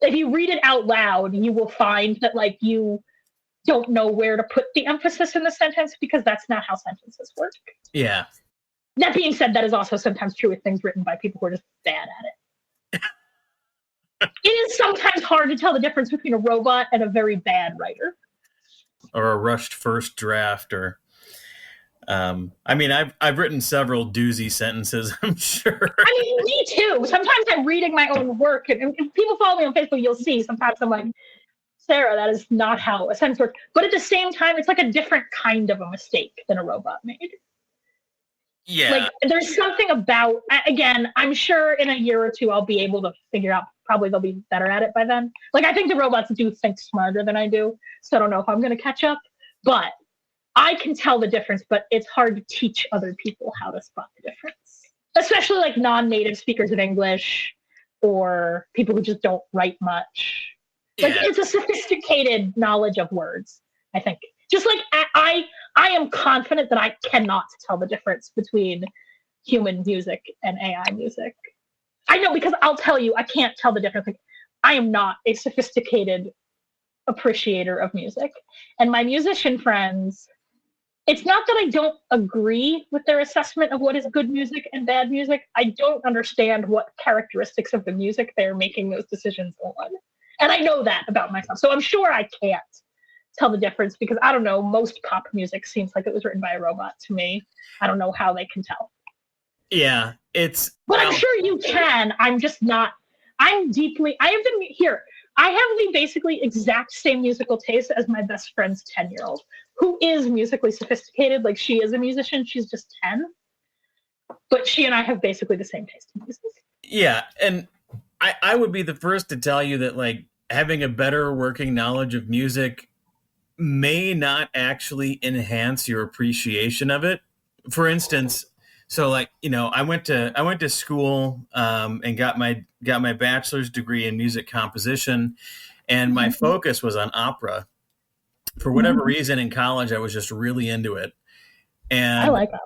If you read it out loud, you will find that like you don't know where to put the emphasis in the sentence because that's not how sentences work. Yeah. That being said, that is also sometimes true with things written by people who are just bad at it. It is sometimes hard to tell the difference between a robot and a very bad writer. Or a rushed first draft, or I mean, I've written several doozy sentences, I'm sure. I mean, me too. Sometimes I'm reading my own work, and if people follow me on Facebook, you'll see sometimes I'm like, Sarah, that is not how a sentence works. But at the same time, it's like a different kind of a mistake than a robot made. Yeah. Like there's something about, again, I'm sure in a year or two I'll be able to figure out, probably they'll be better at it by then. Like I think the robots do think smarter than I do, so I don't know if I'm going to catch up, but I can tell the difference, but it's hard to teach other people how to spot the difference, especially like non-native speakers of English or people who just don't write much. Like it's a sophisticated knowledge of words, I think. Just like I am confident that I cannot tell the difference between human music and AI music. I know because I'll tell you, I can't tell the difference. Like, I am not a sophisticated appreciator of music. And my musician friends, it's not that I don't agree with their assessment of what is good music and bad music. I don't understand what characteristics of the music they're making those decisions on. And I know that about myself. So I'm sure I can't tell the difference because I don't know, most pop music seems like it was written by a robot to me. I don't know how they can tell. Yeah, but I'm sure you can. I'm just not. I have the basically exact same musical taste as my best friend's 10-year-old, who is musically sophisticated. Like she is a musician. She's just 10. But she and I have basically the same taste in music. Yeah, and I would be the first to tell you that like having a better working knowledge of music may not actually enhance your appreciation of it. For instance, so like, you know, I went to school and got my bachelor's degree in music composition, and my focus was on opera. For whatever reason in college I was just really into it. And I like opera.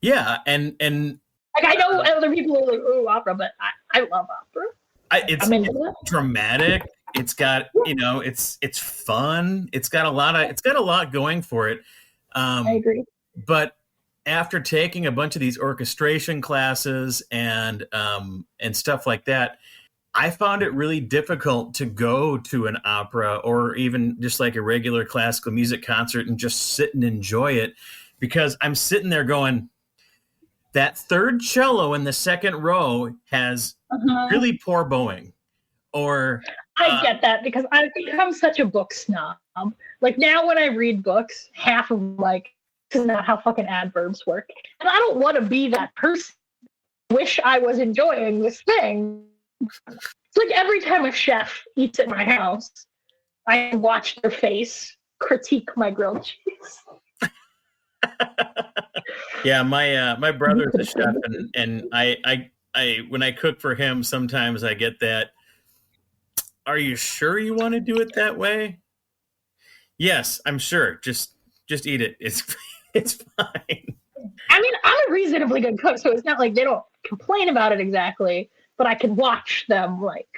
Yeah, and like I know other people are like, "Oh, opera," but I love opera. It's dramatic. It's got, you know, it's fun. It's got a lot going for it. I agree. But after taking a bunch of these orchestration classes and stuff like that, I found it really difficult to go to an opera or even just like a regular classical music concert and just sit and enjoy it, because I'm sitting there going, that third cello in the second row has really poor bowing. Or I get that because I've become such a book snob. Like now when I read books, half of them like, this is not how fucking adverbs work. And I don't want to be that person. I wish I was enjoying this thing. It's like every time a chef eats at my house, I watch their face critique my grilled cheese. Yeah, my brother's a chef, and I when I cook for him, sometimes I get that, are you sure you want to do it that way? Yes, I'm sure. Just eat it. It's fine. I mean, I'm a reasonably good cook, so it's not like they don't complain about it exactly, but I can watch them. Like,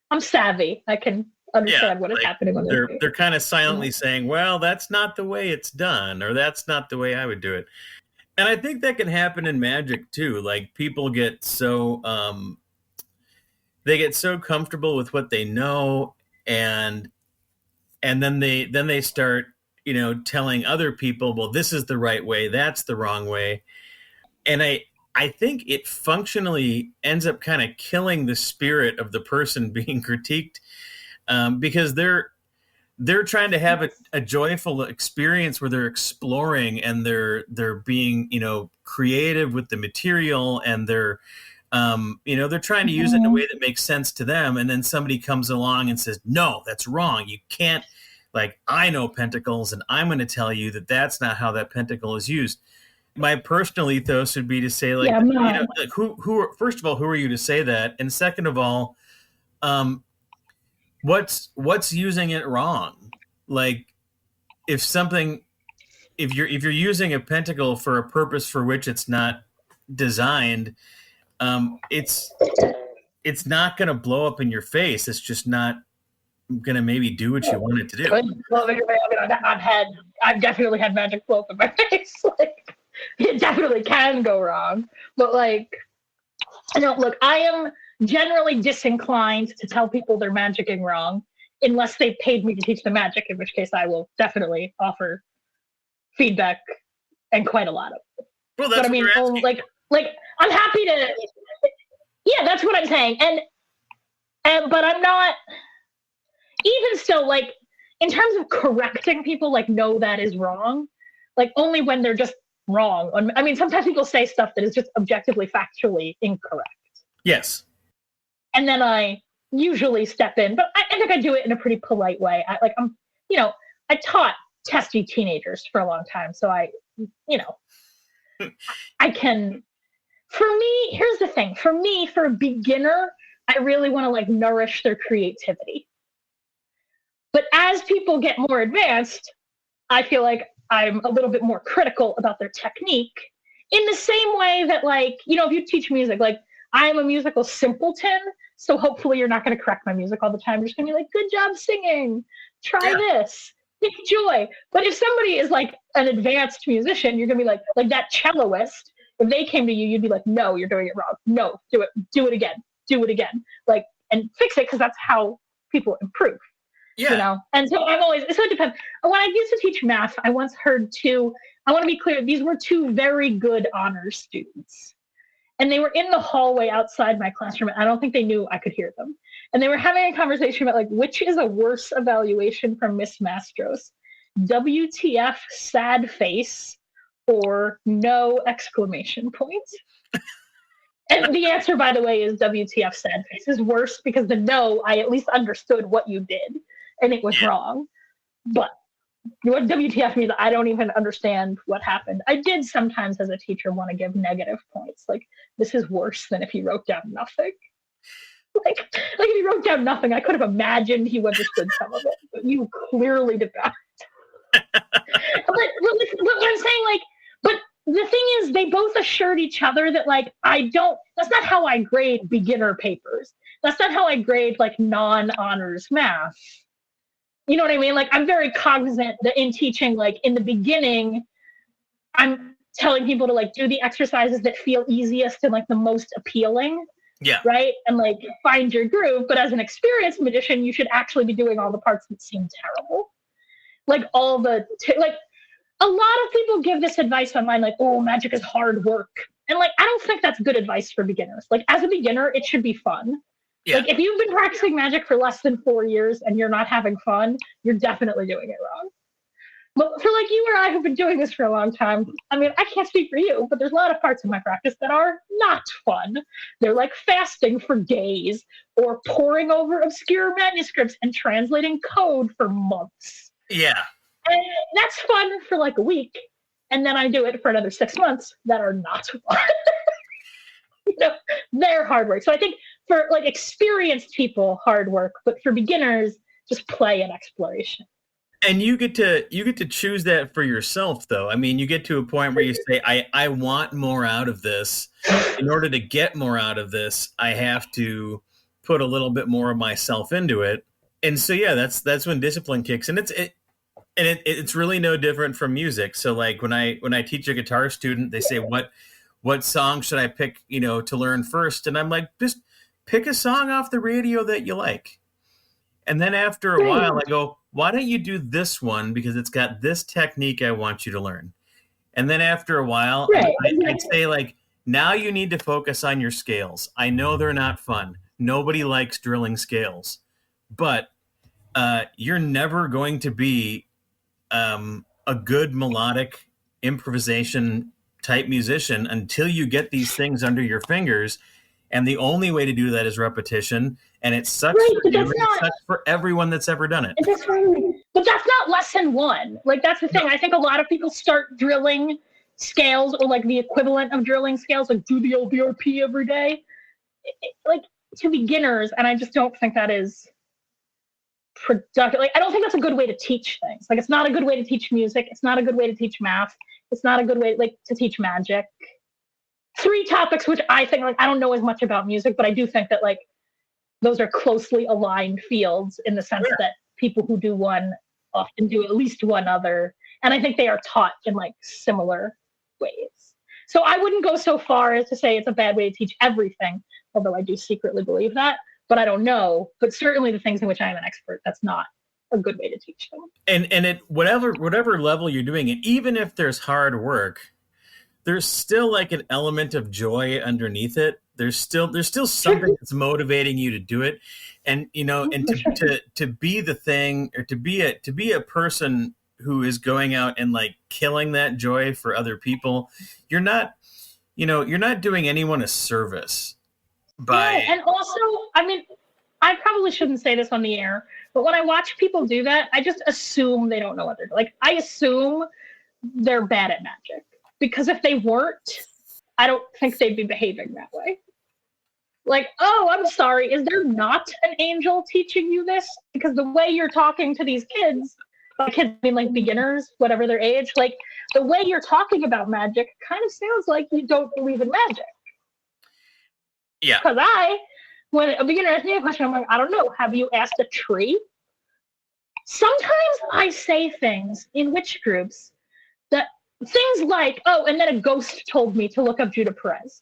I'm savvy. I can understand what is happening. When they're kind of silently saying, well, that's not the way it's done, or that's not the way I would do it. And I think that can happen in magic too. Like people get so comfortable with what they know, and then they start, you know, telling other people, well, this is the right way, that's the wrong way. And I think it functionally ends up kind of killing the spirit of the person being critiqued, because they're trying to have a joyful experience where they're exploring and they're being, you know, creative with the material, and they're you know, they're trying to use it in a way that makes sense to them. And then somebody comes along and says, no, that's wrong. You can't, like, I know pentacles and I'm going to tell you that that's not how that pentacle is used. My personal ethos would be to say, like, you know, like who, first of all, who are you to say that? And second of all, what's using it wrong? Like, if something if you're using a pentacle for a purpose for which it's not designed, it's not going to blow up in your face. It's just not going to maybe do what you want it to do. I've definitely had magic blow up in my face. Like, it definitely can go wrong. But like, look, I am generally disinclined to tell people they're magicking wrong unless they paid me to teach them magic, in which case I will definitely offer feedback and quite a lot of it. Well, that's but I mean, like I'm happy to. Yeah, that's what I'm saying, and but I'm not. Even still, like in terms of correcting people, like no, that is wrong. Like only when they're just wrong. I mean, sometimes people say stuff that is just objectively, factually incorrect. Yes. And then I usually step in, but I think I do it in a pretty polite way. I taught testy teenagers for a long time, so I can. For me, here's the thing. For me, for a beginner, I really want to like nourish their creativity. But as people get more advanced, I feel like I'm a little bit more critical about their technique. In the same way that, like, if you teach music, like I'm a musical simpleton, so hopefully you're not going to correct my music all the time. You're just going to be like, good job singing. Try this. Take joy. But if somebody is like an advanced musician, you're going to be like that celloist. If they came to you, you'd be like, no, you're doing it wrong. No, do it again. Do it again. Like, and fix it, because that's how people improve. Yeah. And so so it depends. When I used to teach math, I once heard I want to be clear, these were two very good honors students. And they were in the hallway outside my classroom. I don't think they knew I could hear them. And they were having a conversation about like, which is a worse evaluation from Miss Mastros? WTF sad face or no exclamation point? And the answer, by the way, is WTF sad face is worse because the no, I at least understood what you did and it was wrong. But what WTF means, I don't even understand what happened. I did sometimes as a teacher want to give negative points. Like, this is worse than if he wrote down nothing. Like if he wrote down nothing, I could have imagined he understood some of it, but you clearly did not. but I'm saying, like, but the thing is, they both assured each other that, like, that's not how I grade beginner papers. That's not how I grade, like, non-honors math. You know what I mean? Like, I'm very cognizant that in teaching, like, in the beginning, I'm telling people to, like, do the exercises that feel easiest and, like, the most appealing. Yeah. Right? And, like, find your groove. But as an experienced magician, you should actually be doing all the parts that seem terrible. Like, a lot of people give this advice online, like, oh, magic is hard work. And, like, I don't think that's good advice for beginners. Like, as a beginner, it should be fun. Yeah. Like, if you've been practicing magic for less than 4 years and you're not having fun, you're definitely doing it wrong. But for, like, you or I who've been doing this for a long time, I mean, I can't speak for you, but there's a lot of parts of my practice that are not fun. They're like fasting for days or poring over obscure manuscripts and translating code for months. Yeah. And that's fun for like a week. And then I do it for another 6 months that are not fun. They're hard work. So I think for like experienced people, hard work, but for beginners, just play and exploration. And you get to choose that for yourself, though. I mean, you get to a point where you say, I want more out of this. In order to get more out of this, I have to put a little bit more of myself into it. And so, yeah, that's when discipline kicks. And it's really no different from music. So, like, when I teach a guitar student, they say, what song should I pick, to learn first? And I'm like, just pick a song off the radio that you like. And then after a while, I go, why don't you do this one? Because it's got this technique I want you to learn. And then after a while, I'd say, like, now you need to focus on your scales. I know they're not fun. Nobody likes drilling scales. But you're never going to be a good melodic improvisation type musician until you get these things under your fingers. And the only way to do that is repetition. And it sucks for you, and it sucks for everyone that's ever done it. But that's not lesson one. Like, that's the thing. I think a lot of people start drilling scales or like the equivalent of drilling scales, like do the LBRP every day, like to beginners. And I just don't think that is productive. Like, I don't think that's a good way to teach things. Like, it's not a good way to teach music. It's not a good way to teach math. It's not a good way, like, to teach magic. 3 topics which I think, like, I don't know as much about music, but I do think that, like, those are closely aligned fields in the sense that people who do one often do at least one other. And I think they are taught in, like, similar ways. So I wouldn't go so far as to say it's a bad way to teach everything, although I do secretly believe that. But I don't know. But certainly the things in which I am an expert, that's not a good way to teach them. And at whatever level you're doing it, even if there's hard work, there's still like an element of joy underneath it. There's still something that's motivating you to do it. And, you know, and to be the thing, or to be a person who is going out and like killing that joy for other people, you're not doing anyone a service. And also, I mean, I probably shouldn't say this on the air, but when I watch people do that, I just assume they don't know what they're doing. Like, I assume they're bad at magic, because if they weren't, I don't think they'd be behaving that way. Like, oh, I'm sorry, is there not an angel teaching you this? Because the way you're talking to these kids, I mean, like, beginners, whatever their age, like, the way you're talking about magic kind of sounds like you don't believe in magic. Yeah. Because when a beginner asks me a question, I'm like, I don't know. Have you asked a tree? Sometimes I say things in witch groups things like, oh, and then a ghost told me to look up Judah Perez.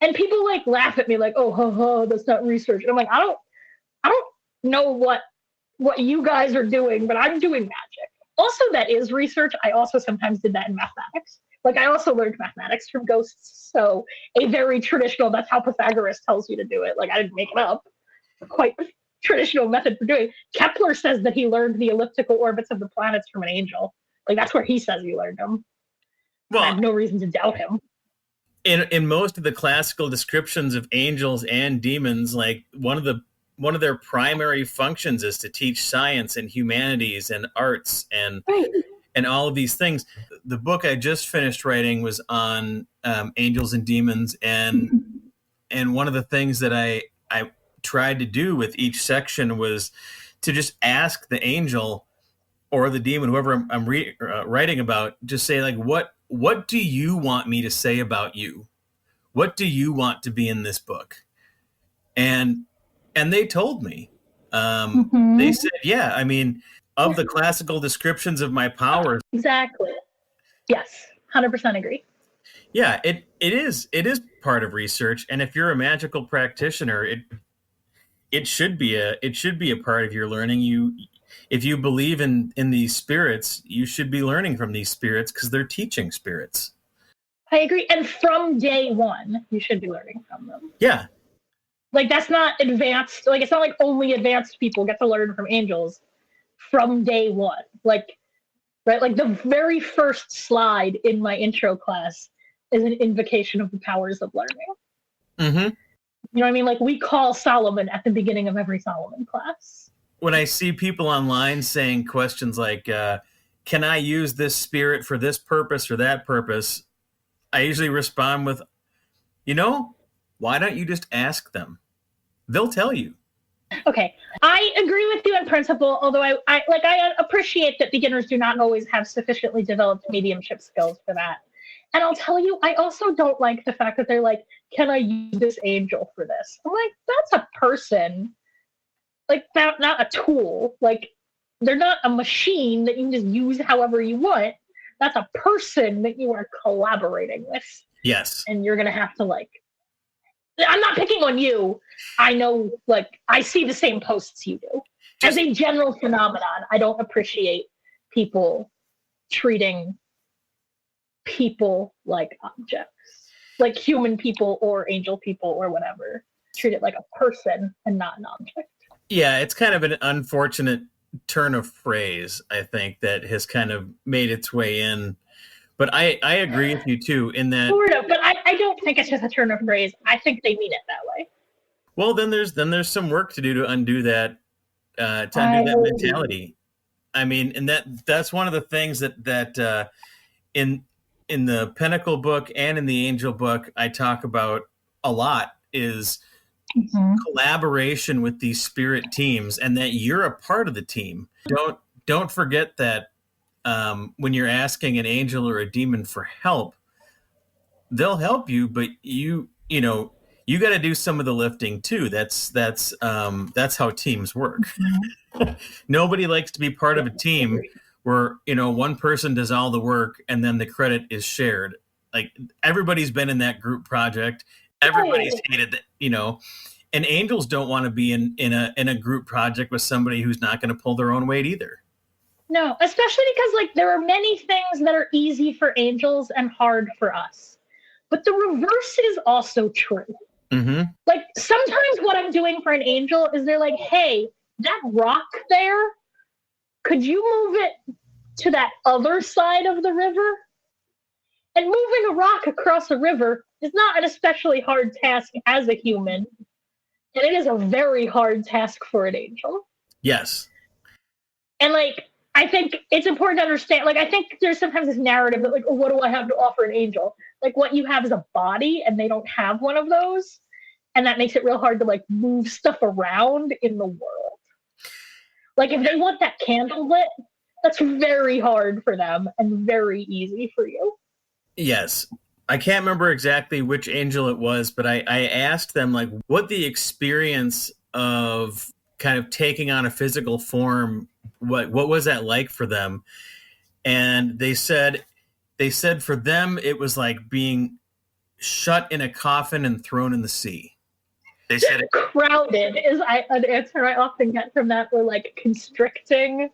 And people like laugh at me like, oh, that's not research. And I'm like, I don't know what you guys are doing, but I'm doing magic. Also, that is research. I also sometimes did that in mathematics. Like, I also learned mathematics from ghosts. So a very traditional, that's how Pythagoras tells you to do it. Like, I didn't make it up. Quite traditional method for doing it. Kepler says that he learned the elliptical orbits of the planets from an angel. Like, that's where he says he learned them. Well, I have no reason to doubt him. In most of the classical descriptions of angels and demons, like one of their primary functions is to teach science and humanities and arts and all of these things. The book I just finished writing was on angels and demons, and one of the things that I tried to do with each section was to just ask the angel or the demon, whoever I'm writing about, just say, like, what do you want me to say about you? What do you want to be in this book? And they told me. They said, yeah, I mean, of the classical descriptions of my powers. Exactly. Yes, 100% agree. Yeah, it is part of research, and if you're a magical practitioner, it should be a part of your learning. If you believe in these spirits, you should be learning from these spirits because they're teaching spirits. I agree. And from day one, you should be learning from them. Yeah. Like, that's not advanced. Like, it's not like only advanced people get to learn from angels from day one. Like, right? Like, the very first slide in my intro class is an invocation of the powers of learning. Mm-hmm. You know what I mean? Like, we call Solomon at the beginning of every Solomon class. When I see people online saying questions like, can I use this spirit for this purpose or that purpose? I usually respond with, why don't you just ask them? They'll tell you. Okay. I agree with you in principle, although I appreciate that beginners do not always have sufficiently developed mediumship skills for that. And I'll tell you, I also don't like the fact that they're like, can I use this angel for this? I'm like, that's a person. Like, not a tool. Like, they're not a machine that you can just use however you want. That's a person that you are collaborating with. Yes. And you're going to have to, like, I'm not picking on you. I know, like, I see the same posts you do. As a general phenomenon, I don't appreciate people treating people like objects, like human people or angel people or whatever. Treat it like a person and not an object. Yeah, it's kind of an unfortunate turn of phrase, I think, that has kind of made its way in. But I agree with you, too, in that... Sort of, but I don't think it's just a turn of phrase. I think they mean it that way. Well, then there's some work to do to undo that, mentality. I mean, and that's one of the things that in the Pentacle book and in the Angel book I talk about a lot is collaboration with these spirit teams, and that you're a part of the team. Don't forget that when you're asking an angel or a demon for help, they'll help you, but you got to do some of the lifting too. That's how teams work. Nobody likes to be part of a team where one person does all the work and then the credit is shared. Like, everybody's been in that group project. Everybody's hated that, and angels don't want to be in a group project with somebody who's not going to pull their own weight either. No, especially because there are many things that are easy for angels and hard for us. But the reverse is also true. Mm-hmm. Sometimes what I'm doing for an angel is they're like, hey, that rock there, could you move it to that other side of the river? And moving a rock across a river is not an especially hard task as a human. And it is a very hard task for an angel. Yes. And I think it's important to understand, I think there's sometimes this narrative that what do I have to offer an angel? What you have is a body and they don't have one of those. And that makes it real hard to move stuff around in the world. If they want that candle lit, that's very hard for them and very easy for you. Yes. I can't remember exactly which angel it was, but I asked them what the experience of kind of taking on a physical form, what was that like for them? And they said for them it was like being shut in a coffin and thrown in the sea. They said crowded is an answer I often get from that. We're constricting.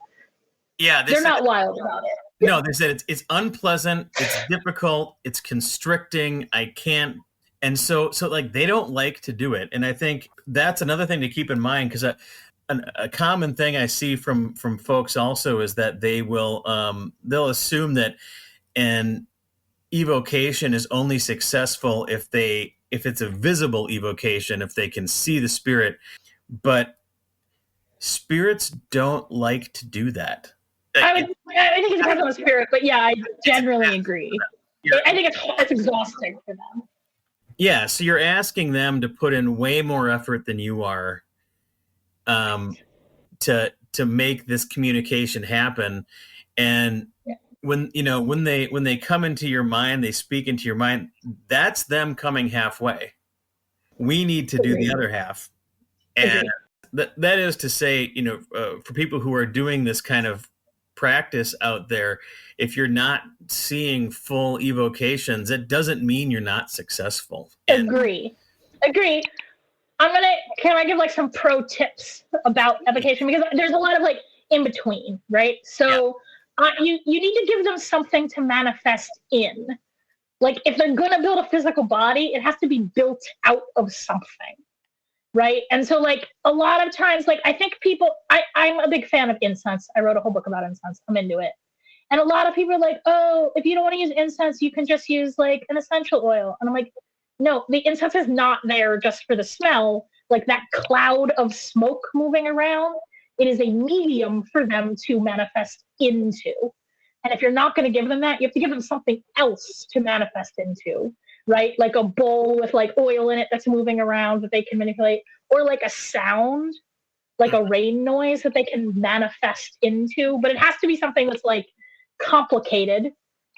Yeah, they're not wild about it. No, they said it's unpleasant, it's difficult, it's constricting. I can't, and so they don't like to do it. And I think that's another thing to keep in mind, because a common thing I see from folks also is that they'll assume that an evocation is only successful if it's a visible evocation, if they can see the spirit. But spirits don't like to do that. I think it depends on the spirit, but yeah, I generally agree. I think it's exhausting for them. Yeah, so you're asking them to put in way more effort than you are to make this communication happen. And when they come into your mind, they speak into your mind, that's them coming halfway. We need to do the other half. And that is to say, for people who are doing this kind of practice out there, if you're not seeing full evocations, it doesn't mean you're not successful. Agree. Can I give some pro tips about evocation? Because there's a lot of in between, right? So you need to give them something to manifest in. If they're going to build a physical body, it has to be built out of something. Right. And so a lot of times, I think people, I'm a big fan of incense. I wrote a whole book about incense. I'm into it. And a lot of people are like, oh, if you don't want to use incense, you can just use an essential oil. And I'm like, no, the incense is not there just for the smell. That cloud of smoke moving around, it is a medium for them to manifest into. And if you're not going to give them that, you have to give them something else to manifest into. Right? A bowl with oil in it that's moving around that they can manipulate, or a sound, a rain noise that they can manifest into. But it has to be something that's complicated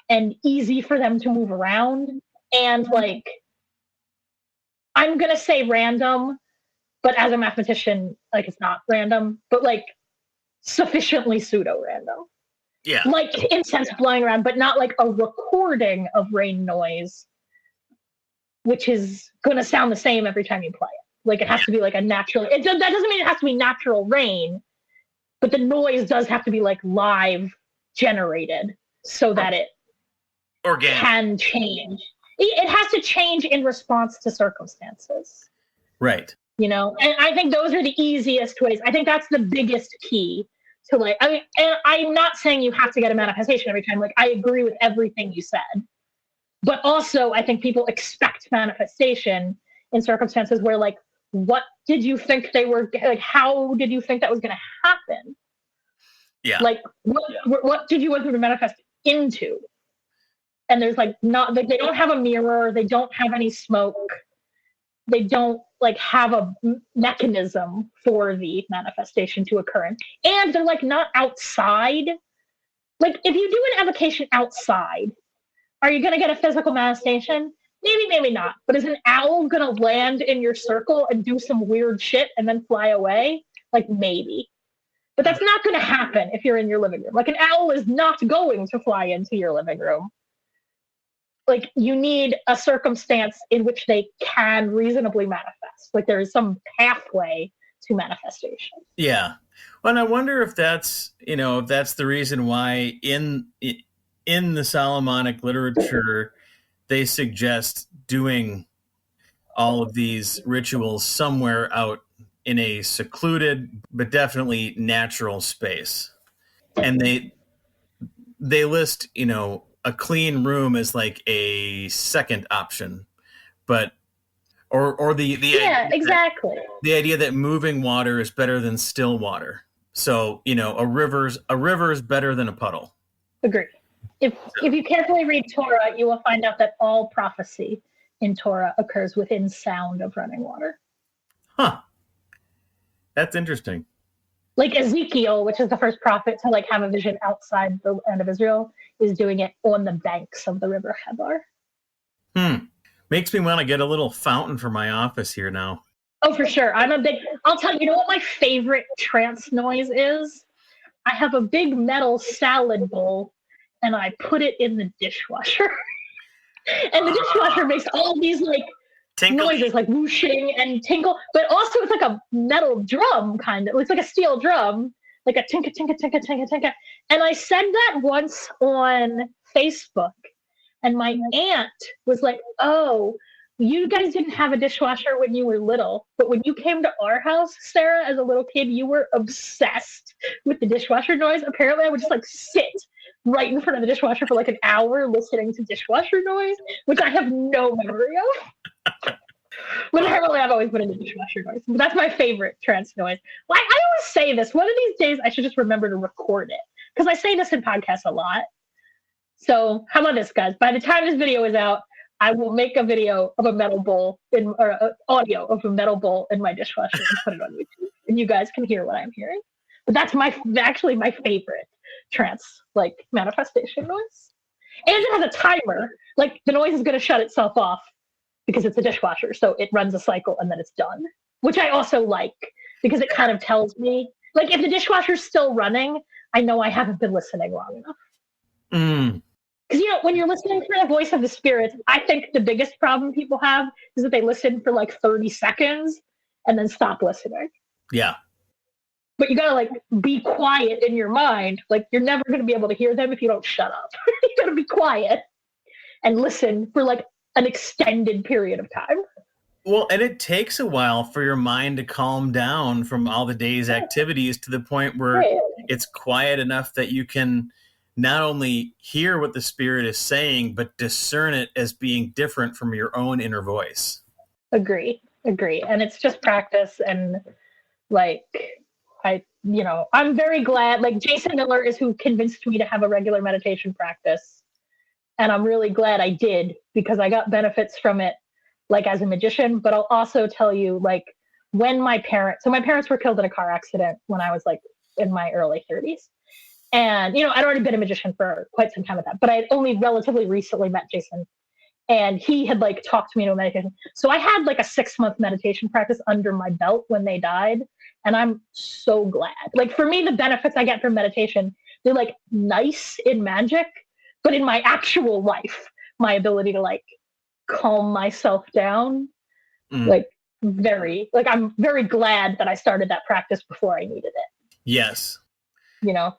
and easy for them to move around. And I'm going to say random, but as a mathematician, it's not random, but sufficiently pseudo-random. Yeah. Incense blowing around, but not a recording of rain noise, which is going to sound the same every time you play it. It has to be a natural. That doesn't mean it has to be natural rain, but the noise does have to be live generated so that it can change. It has to change in response to circumstances. Right. And I think those are the easiest ways. I think that's the biggest key to and I'm not saying you have to get a manifestation every time. I agree with everything you said. But also, I think people expect manifestation in circumstances where, what did you think they were, how did you think that was going to happen? Yeah. What did you want them to manifest into? And there's not, they don't have a mirror, they don't have any smoke. they don't like have a mechanism for the manifestation to occur in. And they're like not outside. Like if you do an avocation outside, are you going to get a physical manifestation? Maybe, maybe not. But is an owl going to land in your circle and do some weird shit and then fly away? Like maybe. But that's not going to happen if you're in your living room. Like an owl is not going to fly into your living room. Like you need a circumstance in which they can reasonably manifest. Like there is some pathway to manifestation. Yeah. Well, and I wonder if that's, if that's the reason why in the Solomonic literature, they suggest doing all of these rituals somewhere out in a secluded, but definitely natural space. And they list, a clean room as like a second option, but or the yeah, exactly. The idea that moving water is better than still water. So a river's better than a puddle. Agree. If you carefully read Torah, you will find out that all prophecy in Torah occurs within sound of running water. Huh. That's interesting. Like Ezekiel, which is the first prophet to like have a vision outside the land of Israel, is doing it on the banks of the river Chebar. Makes me want to get a little fountain for my office here now. Oh, for sure. I'll tell you, you know what my favorite trance noise is? I have a big metal salad bowl and I put it in the dishwasher. And the dishwasher makes all these like tinkle noises, like whooshing and tinkle, but also it's like a metal drum kind of. It's like a steel drum, like a tinka, tinka, tinka, tinka, tinka. And I said that once on Facebook, and my aunt was like, "Oh, you guys didn't have a dishwasher when you were little, but when you came to our house, Sarah, as a little kid, you were obsessed with the dishwasher noise. Apparently, I would just like sit right in front of the dishwasher for like an hour listening to dishwasher noise, which I have no memory of. But apparently I've always been into dishwasher noise. But that's my favorite trance noise. Well, I always say this. One of these days I should just remember to record it. Because I say this in podcasts a lot. So how about this, guys? By the time this video is out, I will make a video of a metal bowl or audio of a metal bowl in my dishwasher and put it on YouTube. And you guys can hear what I'm hearing. But that's actually my favorite trance like manifestation noise. And it has a timer. Like the noise is going to shut itself off because it's a dishwasher, so it runs a cycle and then it's done, which I also like because it kind of tells me, like if the dishwasher's still running, I know I haven't been listening long enough. Because when you're listening for the voice of the spirit, I think the biggest problem people have is that they listen for like 30 seconds and then stop listening. Yeah. But you gotta like be quiet in your mind. Like you're never gonna be able to hear them if you don't shut up. You gotta be quiet and listen for like an extended period of time. Well, and it takes a while for your mind to calm down from all the day's activities to the point where it's quiet enough that you can not only hear what the spirit is saying, but discern it as being different from your own inner voice. Agree. And it's just practice. And like, I'm very glad, like Jason Miller is who convinced me to have a regular meditation practice. And I'm really glad I did because I got benefits from it, like as a magician. But I'll also tell you, like when my parents were killed in a car accident when I was like in my early 30s. And, I'd already been a magician for quite some time with that, but I had only relatively recently met Jason and he had like talked me into a meditation. So I had like a 6-month meditation practice under my belt when they died. And I'm so glad. Like for me, the benefits I get from meditation, they're like nice in magic, but in my actual life, my ability to like calm myself down, I'm very glad that I started that practice before I needed it. Yes.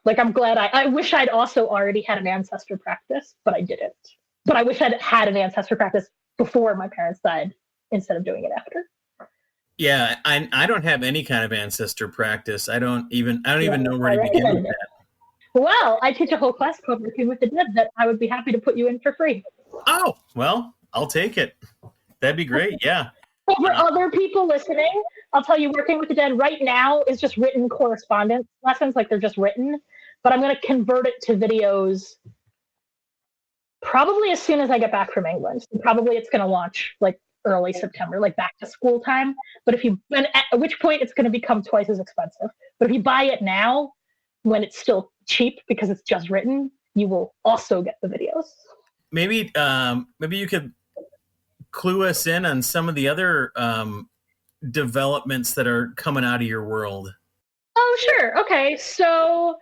Like I'm glad I wish I'd also already had an ancestor practice, but I didn't. But I wish I'd had an ancestor practice before my parents died instead of doing it after. Yeah, I don't have any kind of ancestor practice. I don't even know where to begin with that. Well, I teach a whole class called Working with the Dead that I would be happy to put you in for free. Oh, well, I'll take it. That'd be great. Yeah. But for other people listening, I'll tell you, Working with the Dead right now is just written correspondence lessons, like they're just written. But I'm going to convert it to videos probably as soon as I get back from England. So probably it's going to launch like early September, like back to school time. But at which point it's going to become twice as expensive. But if you buy it now, when it's still cheap because it's just written, you will also get the videos. Maybe you could clue us in on some of the other developments that are coming out of your world. Oh, sure. Okay. So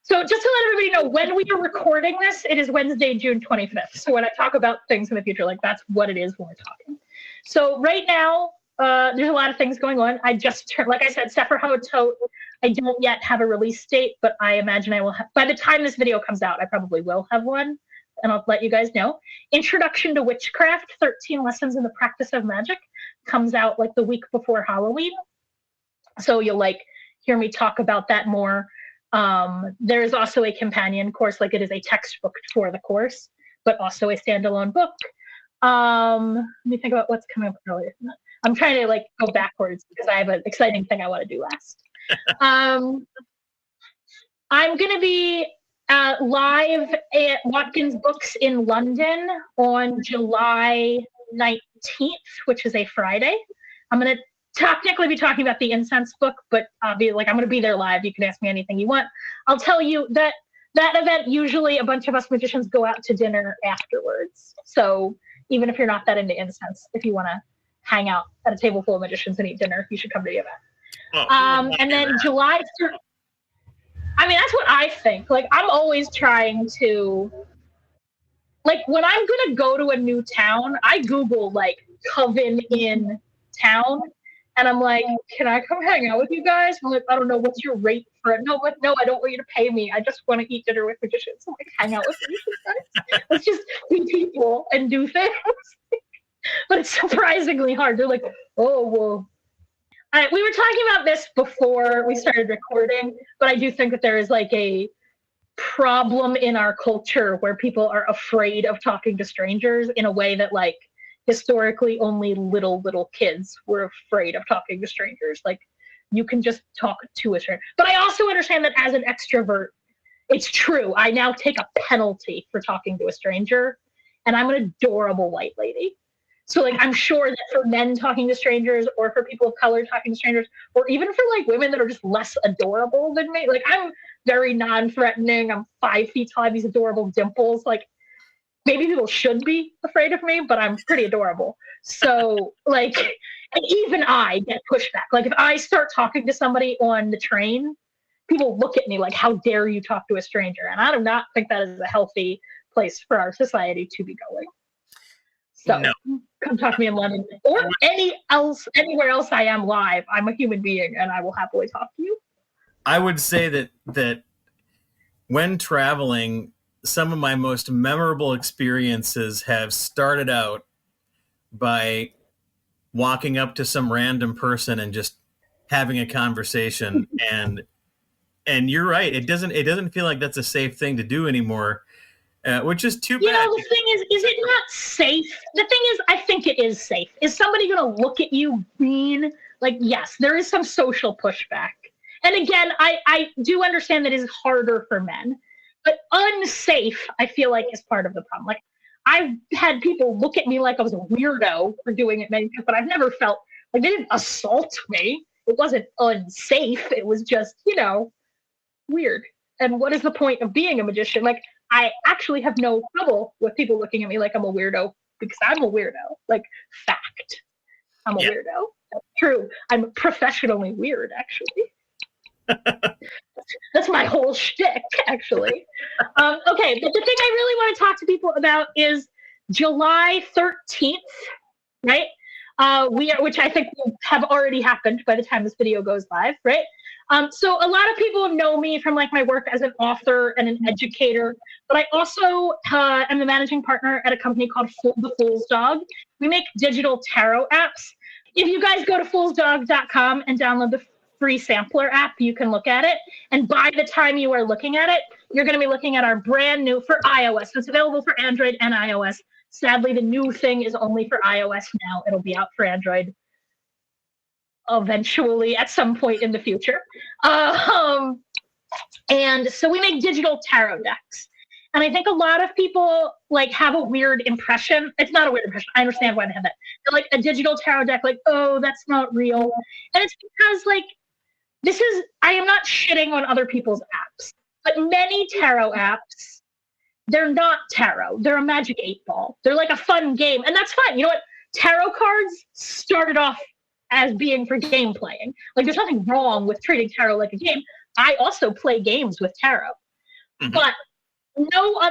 just to let everybody know, when we are recording this, it is Wednesday, June 25th. So when I talk about things in the future, like that's what it is when we're talking. So right now, there's a lot of things going on. I just turned, like I said, Sefer HaOtot. I don't yet have a release date, but I imagine I will have, by the time this video comes out, I probably will have one, and I'll let you guys know. Introduction to Witchcraft, 13 Lessons in the Practice of Magic, comes out like the week before Halloween. So you'll like hear me talk about that more. There is also a companion course, like it is a textbook for the course, but also a standalone book. Let me think about what's coming up earlier. I'm trying to like go backwards because I have an exciting thing I want to do last. I'm going to be live at Watkins Books in London on July 19th, which is a Friday. I'm going to technically be talking about the incense book, but I'll be like, I'm going to be there live. You can ask me anything you want. I'll tell you that event, usually a bunch of us magicians go out to dinner afterwards. So even if you're not that into incense, if you want to hang out at a table full of magicians and eat dinner, you should come to the event. And then July 3rd, I mean, that's what I think. Like, I'm always trying to, like, when I'm going to go to a new town, I Google, like, coven in town. And I'm like, can I come hang out with you guys? I'm like, I don't know, what's your rate for it? No, I don't want you to pay me. I just want to eat dinner with magicians. I'm like, hang out with magicians, guys. Let's just be people and do things. But it's surprisingly hard. They're like, oh, well. We were talking about this before we started recording, but I do think that there is like a problem in our culture where people are afraid of talking to strangers in a way that like historically only little kids were afraid of talking to strangers. Like you can just talk to a stranger. But I also understand that as an extrovert, it's true. I now take a penalty for talking to a stranger, and I'm an adorable white lady. So, like, I'm sure that for men talking to strangers or for people of color talking to strangers, or even for, like, women that are just less adorable than me, like, I'm very non-threatening. I'm 5 feet tall. I have these adorable dimples. Like, maybe people should be afraid of me, but I'm pretty adorable. So, like, and even I get pushback. Like, if I start talking to somebody on the train, people look at me like, how dare you talk to a stranger? And I do not think that is a healthy place for our society to be going. So no. Come talk to me in London or anywhere else I am live. I'm a human being and I will happily talk to you. I would say that when traveling, some of my most memorable experiences have started out by walking up to some random person and just having a conversation. and you're right. It doesn't feel like that's a safe thing to do anymore. Which is too bad. You know, the thing is it not safe? The thing is, I think it is safe. Is somebody going to look at you mean? Like, yes, there is some social pushback. And again, I do understand that it is harder for men. But unsafe, I feel like, is part of the problem. Like, I've had people look at me like I was a weirdo for doing it, but I've never felt like they didn't assault me. It wasn't unsafe. It was just, weird. And what is the point of being a magician? Like, I actually have no trouble with people looking at me like I'm a weirdo because I'm a weirdo. Like, fact. I'm a weirdo. That's true. I'm professionally weird, actually. That's my whole shtick, actually. Okay, but the thing I really want to talk to people about is July 13th, right? Which I think will have already happened by the time this video goes live, right? So a lot of people know me from like my work as an author and an educator, but I also am the managing partner at a company called The Fool's Dog. We make digital tarot apps. If you guys go to foolsdog.com and download the free sampler app, you can look at it. And by the time you are looking at it, you're going to be looking at our brand new, for iOS. It's available for Android and iOS. Sadly, the new thing is only for iOS now. It'll be out for Android eventually at some point in the future. And so we make digital tarot decks. And I think a lot of people like have a weird impression. It's not a weird impression. I understand why they have that. They're like a digital tarot deck, like, oh, that's not real. And it's because like I am not shitting on other people's apps, but many tarot apps, they're not tarot. They're a Magic 8-Ball. They're like a fun game. And that's fine. You know what? Tarot cards started off as being for game playing. Like there's nothing wrong with treating tarot like a game. I also play games with tarot. Mm-hmm. But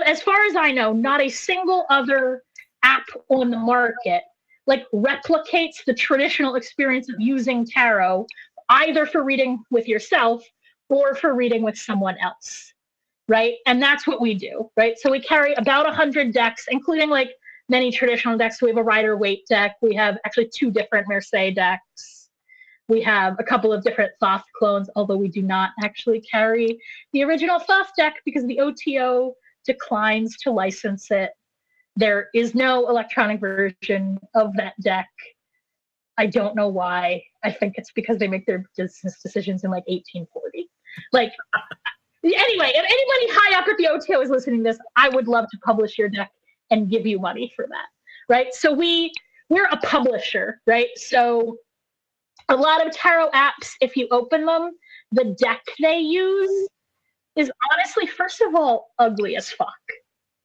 as far as I know, not a single other app on the market like replicates the traditional experience of using tarot either for reading with yourself or for reading with someone else, right? And that's what we do, right? So we carry about 100 decks, including like many traditional decks. We have a Rider-Waite deck. We have actually 2 different Mercedes decks. We have a couple of different Thoth clones, although we do not actually carry the original Thoth deck because the OTO declines to license it. There is no electronic version of that deck. I don't know why. I think it's because they make their business decisions in like 1840. Like, anyway, if anybody high up at the OTO is listening to this, I would love to publish your deck and give you money for that, right? So we're a publisher, right? So a lot of tarot apps, if you open them, the deck they use is honestly, first of all, ugly as fuck.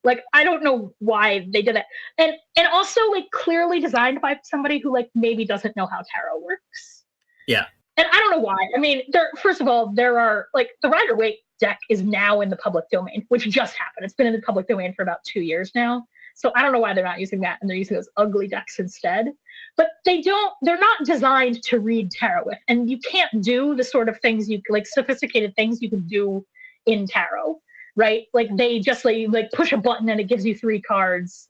Like, I don't know why they did it. And also, like, clearly designed by somebody who, like, maybe doesn't know how tarot works. Yeah. And I don't know why. I mean, first of all, there are, like, the Rider-Waite deck is now in the public domain, which just happened. It's been in the public domain for about 2 years now. So I don't know why they're not using that and they're using those ugly decks instead. But they're not designed to read tarot with. And you can't do the sort of things sophisticated things you can do in tarot, right? Like they just like push a button and it gives you 3 cards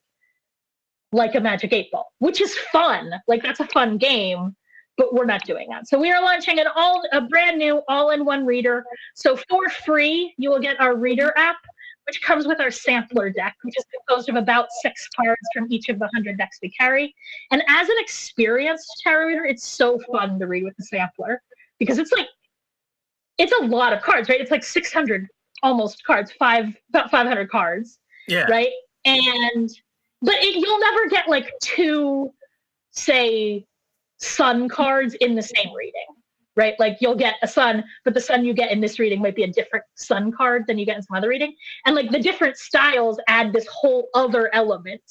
like a Magic 8-Ball, which is fun. Like that's a fun game, but we're not doing that. So we are launching a brand new all-in-one reader. So for free, you will get our reader app, which comes with our sampler deck, which is composed of about 6 cards from each of the 100 decks we carry. And as an experienced tarot reader, it's so fun to read with the sampler because it's a lot of cards, right? It's like 600 almost cards, about 500 cards, yeah, right? But you'll never get like 2, say, sun cards in the same reading, right? Like you'll get a sun, but the sun you get in this reading might be a different sun card than you get in some other reading. And like the different styles add this whole other element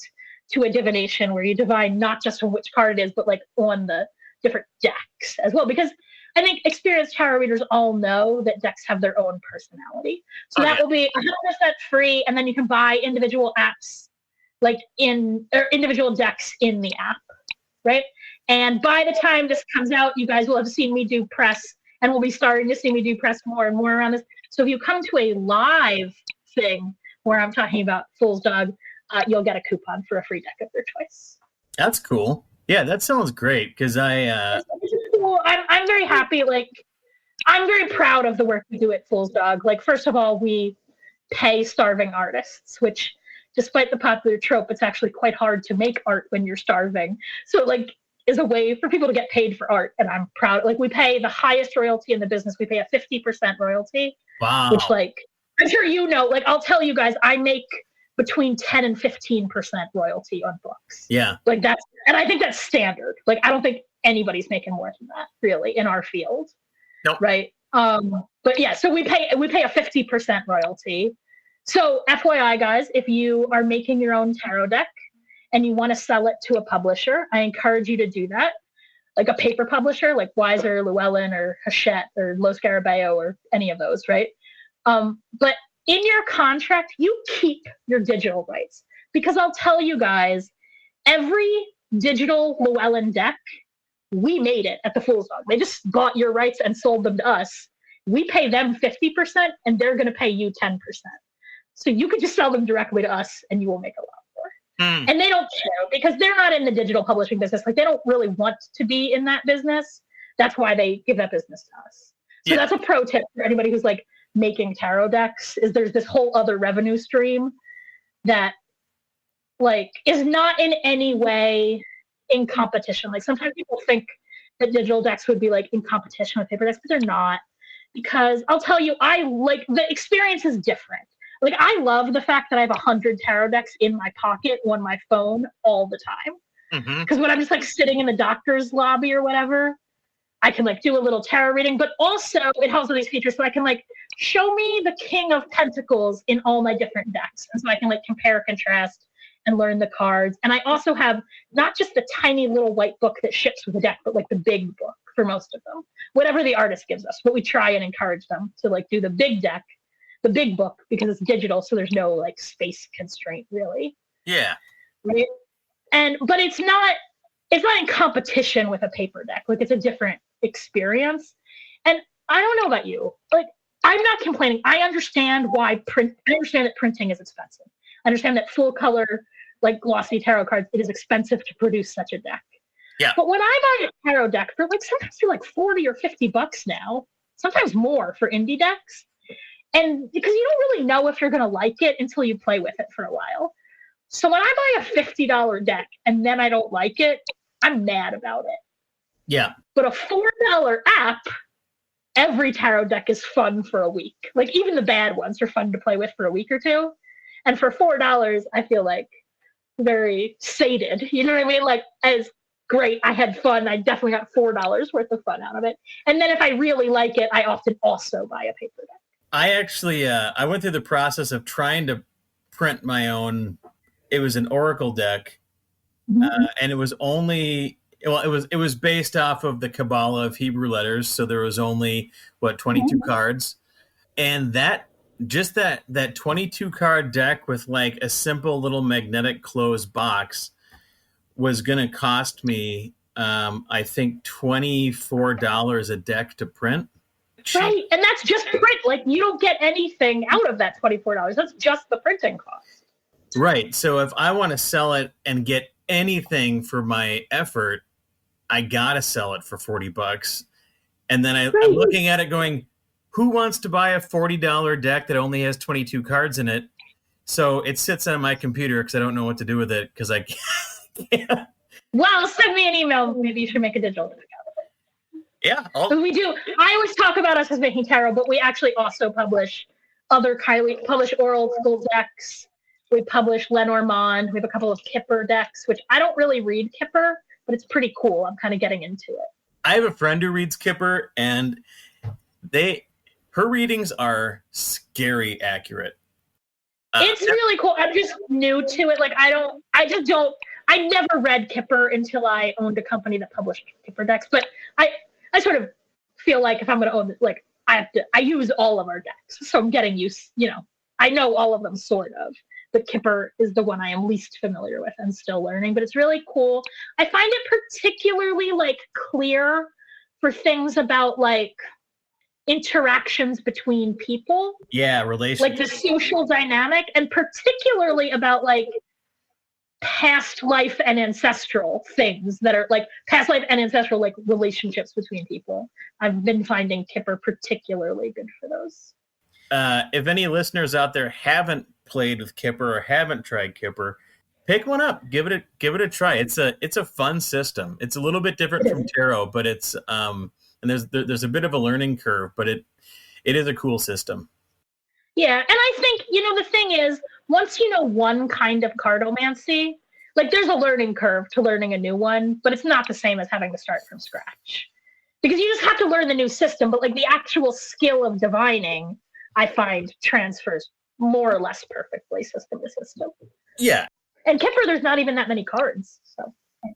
to a divination where you divine not just on which card it is, but like on the different decks as well. Because I think experienced tarot readers all know that decks have their own personality. So that will be 100% free. And then you can buy individual apps, individual decks in the app, right? And by the time this comes out, you guys will have seen me do press, and we'll be starting to see me do press more and more around this. So if you come to a live thing where I'm talking about Fool's Dog, you'll get a coupon for a free deck of your choice. That's cool. Yeah, that sounds great because I'm very happy. Like, I'm very proud of the work we do at Fool's Dog. Like, first of all, we pay starving artists, which, despite the popular trope, it's actually quite hard to make art when you're starving. So, like, is a way for people to get paid for art, and I'm proud. Like, we pay the highest royalty in the business. We pay a 50% royalty. Wow. Which, like, I'm sure you know. Like, I'll tell you guys, I make between 10 and 15% royalty on books. Yeah. Like and I think that's standard. Like, I don't think anybody's making more than that really in our field. Nope. Right. But yeah, so we pay a 50% royalty. So FYI guys, if you are making your own tarot deck and you want to sell it to a publisher, I encourage you to do that. Like a paper publisher, like Weiser, Llewellyn, or Hachette, or Los Garabeo, or any of those, right? But in your contract, you keep your digital rights. Because I'll tell you guys, every digital Llewellyn deck, we made it at the Fool's Dog. They just bought your rights and sold them to us. We pay them 50%, and they're going to pay you 10%. So you could just sell them directly to us, and you will make a lot more. And they don't care because they're not in the digital publishing business. Like, they don't really want to be in that business. That's why they give that business to us. So that's a pro tip for anybody who's like making tarot decks, is there's this whole other revenue stream that like is not in any way in competition. Like, sometimes people think that digital decks would be like in competition with paper decks, but they're not. Because I'll tell you, the experience is different. Like, I love the fact that I have 100 tarot decks in my pocket on my phone all the time. Because when I'm just like sitting in the doctor's lobby or whatever, I can like do a little tarot reading, but also it has all these features so I can like show me the King of Pentacles in all my different decks. And so I can like compare, contrast, and learn the cards. And I also have not just the tiny little white book that ships with the deck, but like the big book for most of them, whatever the artist gives us. But we try and encourage them to like do the big deck, the big book, because it's digital, so there's no like space constraint really. Yeah. Right. But it's not in competition with a paper deck. Like, it's a different experience. And I don't know about you. Like, I'm not complaining. I understand I understand that printing is expensive. I understand that full color, like glossy tarot cards, it is expensive to produce such a deck. Yeah. But when I buy a tarot deck for like sometimes they're like 40 or 50 bucks now, sometimes more for indie decks. And because you don't really know if you're going to like it until you play with it for a while. So when I buy a $50 deck and then I don't like it, I'm mad about it. Yeah. But a $4 app, every tarot deck is fun for a week. Like, even the bad ones are fun to play with for a week or two. And for $4, I feel like very sated. You know what I mean? Like, as great, I had fun. I definitely got $4 worth of fun out of it. And then if I really like it, I often also buy a paper deck. I actually, I went through the process of trying to print my own. It was an Oracle deck, and it was only, well, it was based off of the Kabbalah of Hebrew letters, so there was only 22 cards, and that 22 card deck with like a simple little magnetic closed box was going to cost me, I think $24 a deck to print. Right, and that's just print. Like, you don't get anything out of that $24. That's just the printing cost. Right. So if I want to sell it and get anything for my effort, I gotta sell it for $40. And then I'm looking at it going, who wants to buy a $40 deck that only has 22 cards in it? So it sits on my computer because I don't know what to do with it because I can't. Well, send me an email. Maybe you should make a digital deck out of it. Yeah. We do. I always talk about us as making tarot, but we actually also publish publish Oracle decks. We publish Lenormand. We have a couple of Kipper decks, which I don't really read Kipper, but it's pretty cool. I'm kind of getting into it. I have a friend who reads Kipper, and her readings are scary accurate. It's really cool. I'm just new to it. Like, I never read Kipper until I owned a company that published Kipper decks. But I sort of feel like if I'm going to own it, like, I use all of our decks. So I'm getting used, I know all of them sort of. But Kipper is the one I am least familiar with and still learning. But it's really cool. I find it particularly like clear for things about like interactions between people. Yeah, relationships. Like the social dynamic, and particularly about like past life and ancestral things that are like past life and ancestral like relationships between people. I've been finding Kipper particularly good for those. If any listeners out there haven't played with Kipper or haven't tried Kipper, pick one up. Give it a try. It's a fun system. It's a little bit different from tarot, but it's and there's a bit of a learning curve, but it is a cool system. Yeah, and I think the thing is, once you know one kind of cardomancy, like there's a learning curve to learning a new one, but it's not the same as having to start from scratch. Because you just have to learn the new system, but like the actual skill of divining, I find transfers more or less perfectly system to system. Yeah. And Kipper, there's not even that many cards. So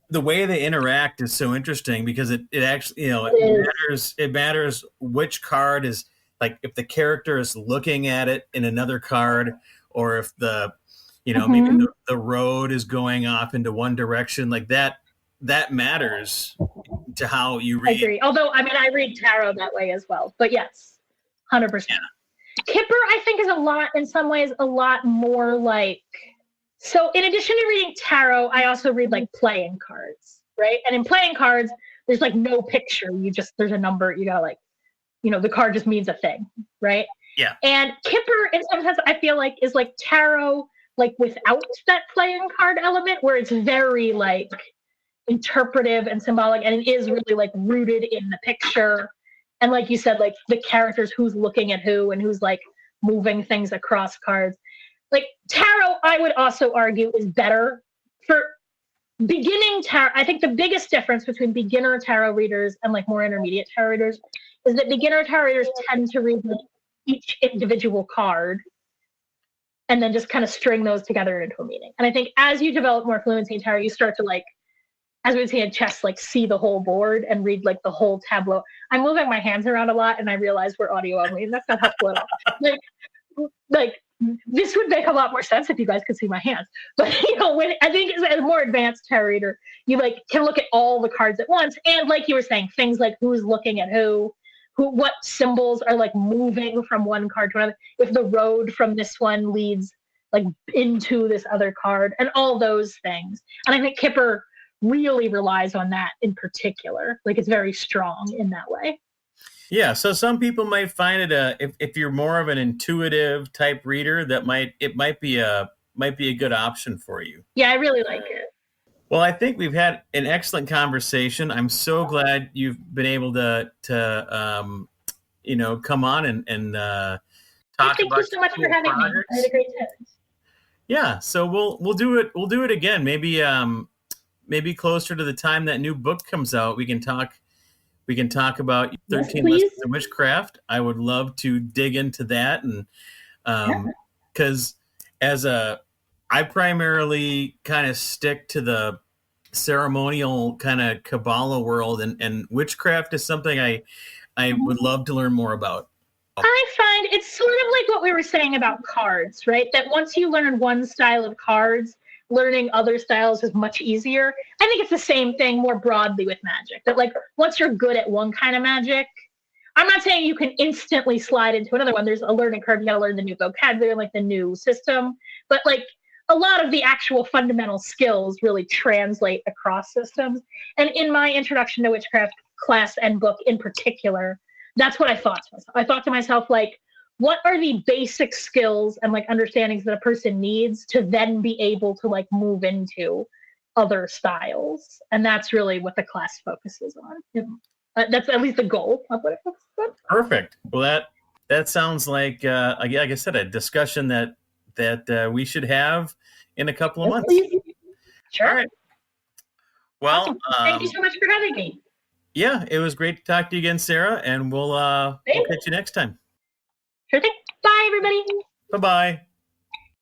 the way they interact is so interesting because it actually, it matters which card is, like if the character is looking at it in another card, or if the, maybe the road is going off into one direction, like that matters to how you read. I agree. Although, I read tarot that way as well, but yes, 100%. Yeah. Kipper, I think, is in some ways, a lot more like, so in addition to reading tarot, I also read like playing cards, right? And in playing cards, there's like no picture. There's a number, you gotta like, the card just means a thing, right? Yeah. And Kipper, in some sense, I feel like is like tarot, like without that playing card element, where it's very like interpretive and symbolic, and it is really like rooted in the picture. And like you said, like the characters, who's looking at who and who's like moving things across cards. Like tarot, I would also argue is better for beginning tarot. I think the biggest difference between beginner tarot readers and like more intermediate tarot readers is that beginner tarot readers tend to read like each individual card and then just kind of string those together into a meaning. And I think as you develop more fluency in tarot, you start to like, as we would say in chess, like see the whole board and read like the whole tableau. I'm moving my hands around a lot and I realize we're audio only and that's not helpful at all. Like this would make a lot more sense if you guys could see my hands. But when I think as a more advanced tarot reader, you like can look at all the cards at once. And like you were saying, things like who's looking at who, what symbols are like moving from one card to another. If the road from this one leads like into this other card and all those things. And I think Kipper really relies on that in particular. Like it's very strong in that way. Yeah, so some people might find it if you're more of an intuitive type reader, it might be a good option for you. Yeah, I really like it. Well, I think we've had an excellent conversation. I'm so glad you've been able to come on and talk about. Thank you so much for having me. I had a great time. Yeah, so we'll do it. We'll do it again. Maybe closer to the time that new book comes out, we can talk about 13 Lessons in Witchcraft. I would love to dig into that, and because I primarily kind of stick to the ceremonial kind of Kabbalah world, and witchcraft is something I would love to learn more about. I find it's sort of like what we were saying about cards, right? That once you learn one style of cards, learning other styles is much easier. I think it's the same thing more broadly with magic. That like once you're good at one kind of magic, I'm not saying you can instantly slide into another one. There's a learning curve. You got to learn the new vocabulary, like the new system. But like a lot of the actual fundamental skills really translate across systems. And in my introduction to witchcraft class and book in particular, that's what I thought to myself. I thought to myself, like, what are the basic skills and like understandings that a person needs to then be able to like move into other styles? And that's really what the class focuses on. That's at least the goal of what it focuses on. Perfect. Well, that sounds like I said, a discussion that we should have in a couple of months. Sure. All right. Well, awesome. Thank you so much for having me. Yeah, it was great to talk to you again, Sarah, and we'll catch you next time. Sure thing. Bye, everybody. Bye-bye.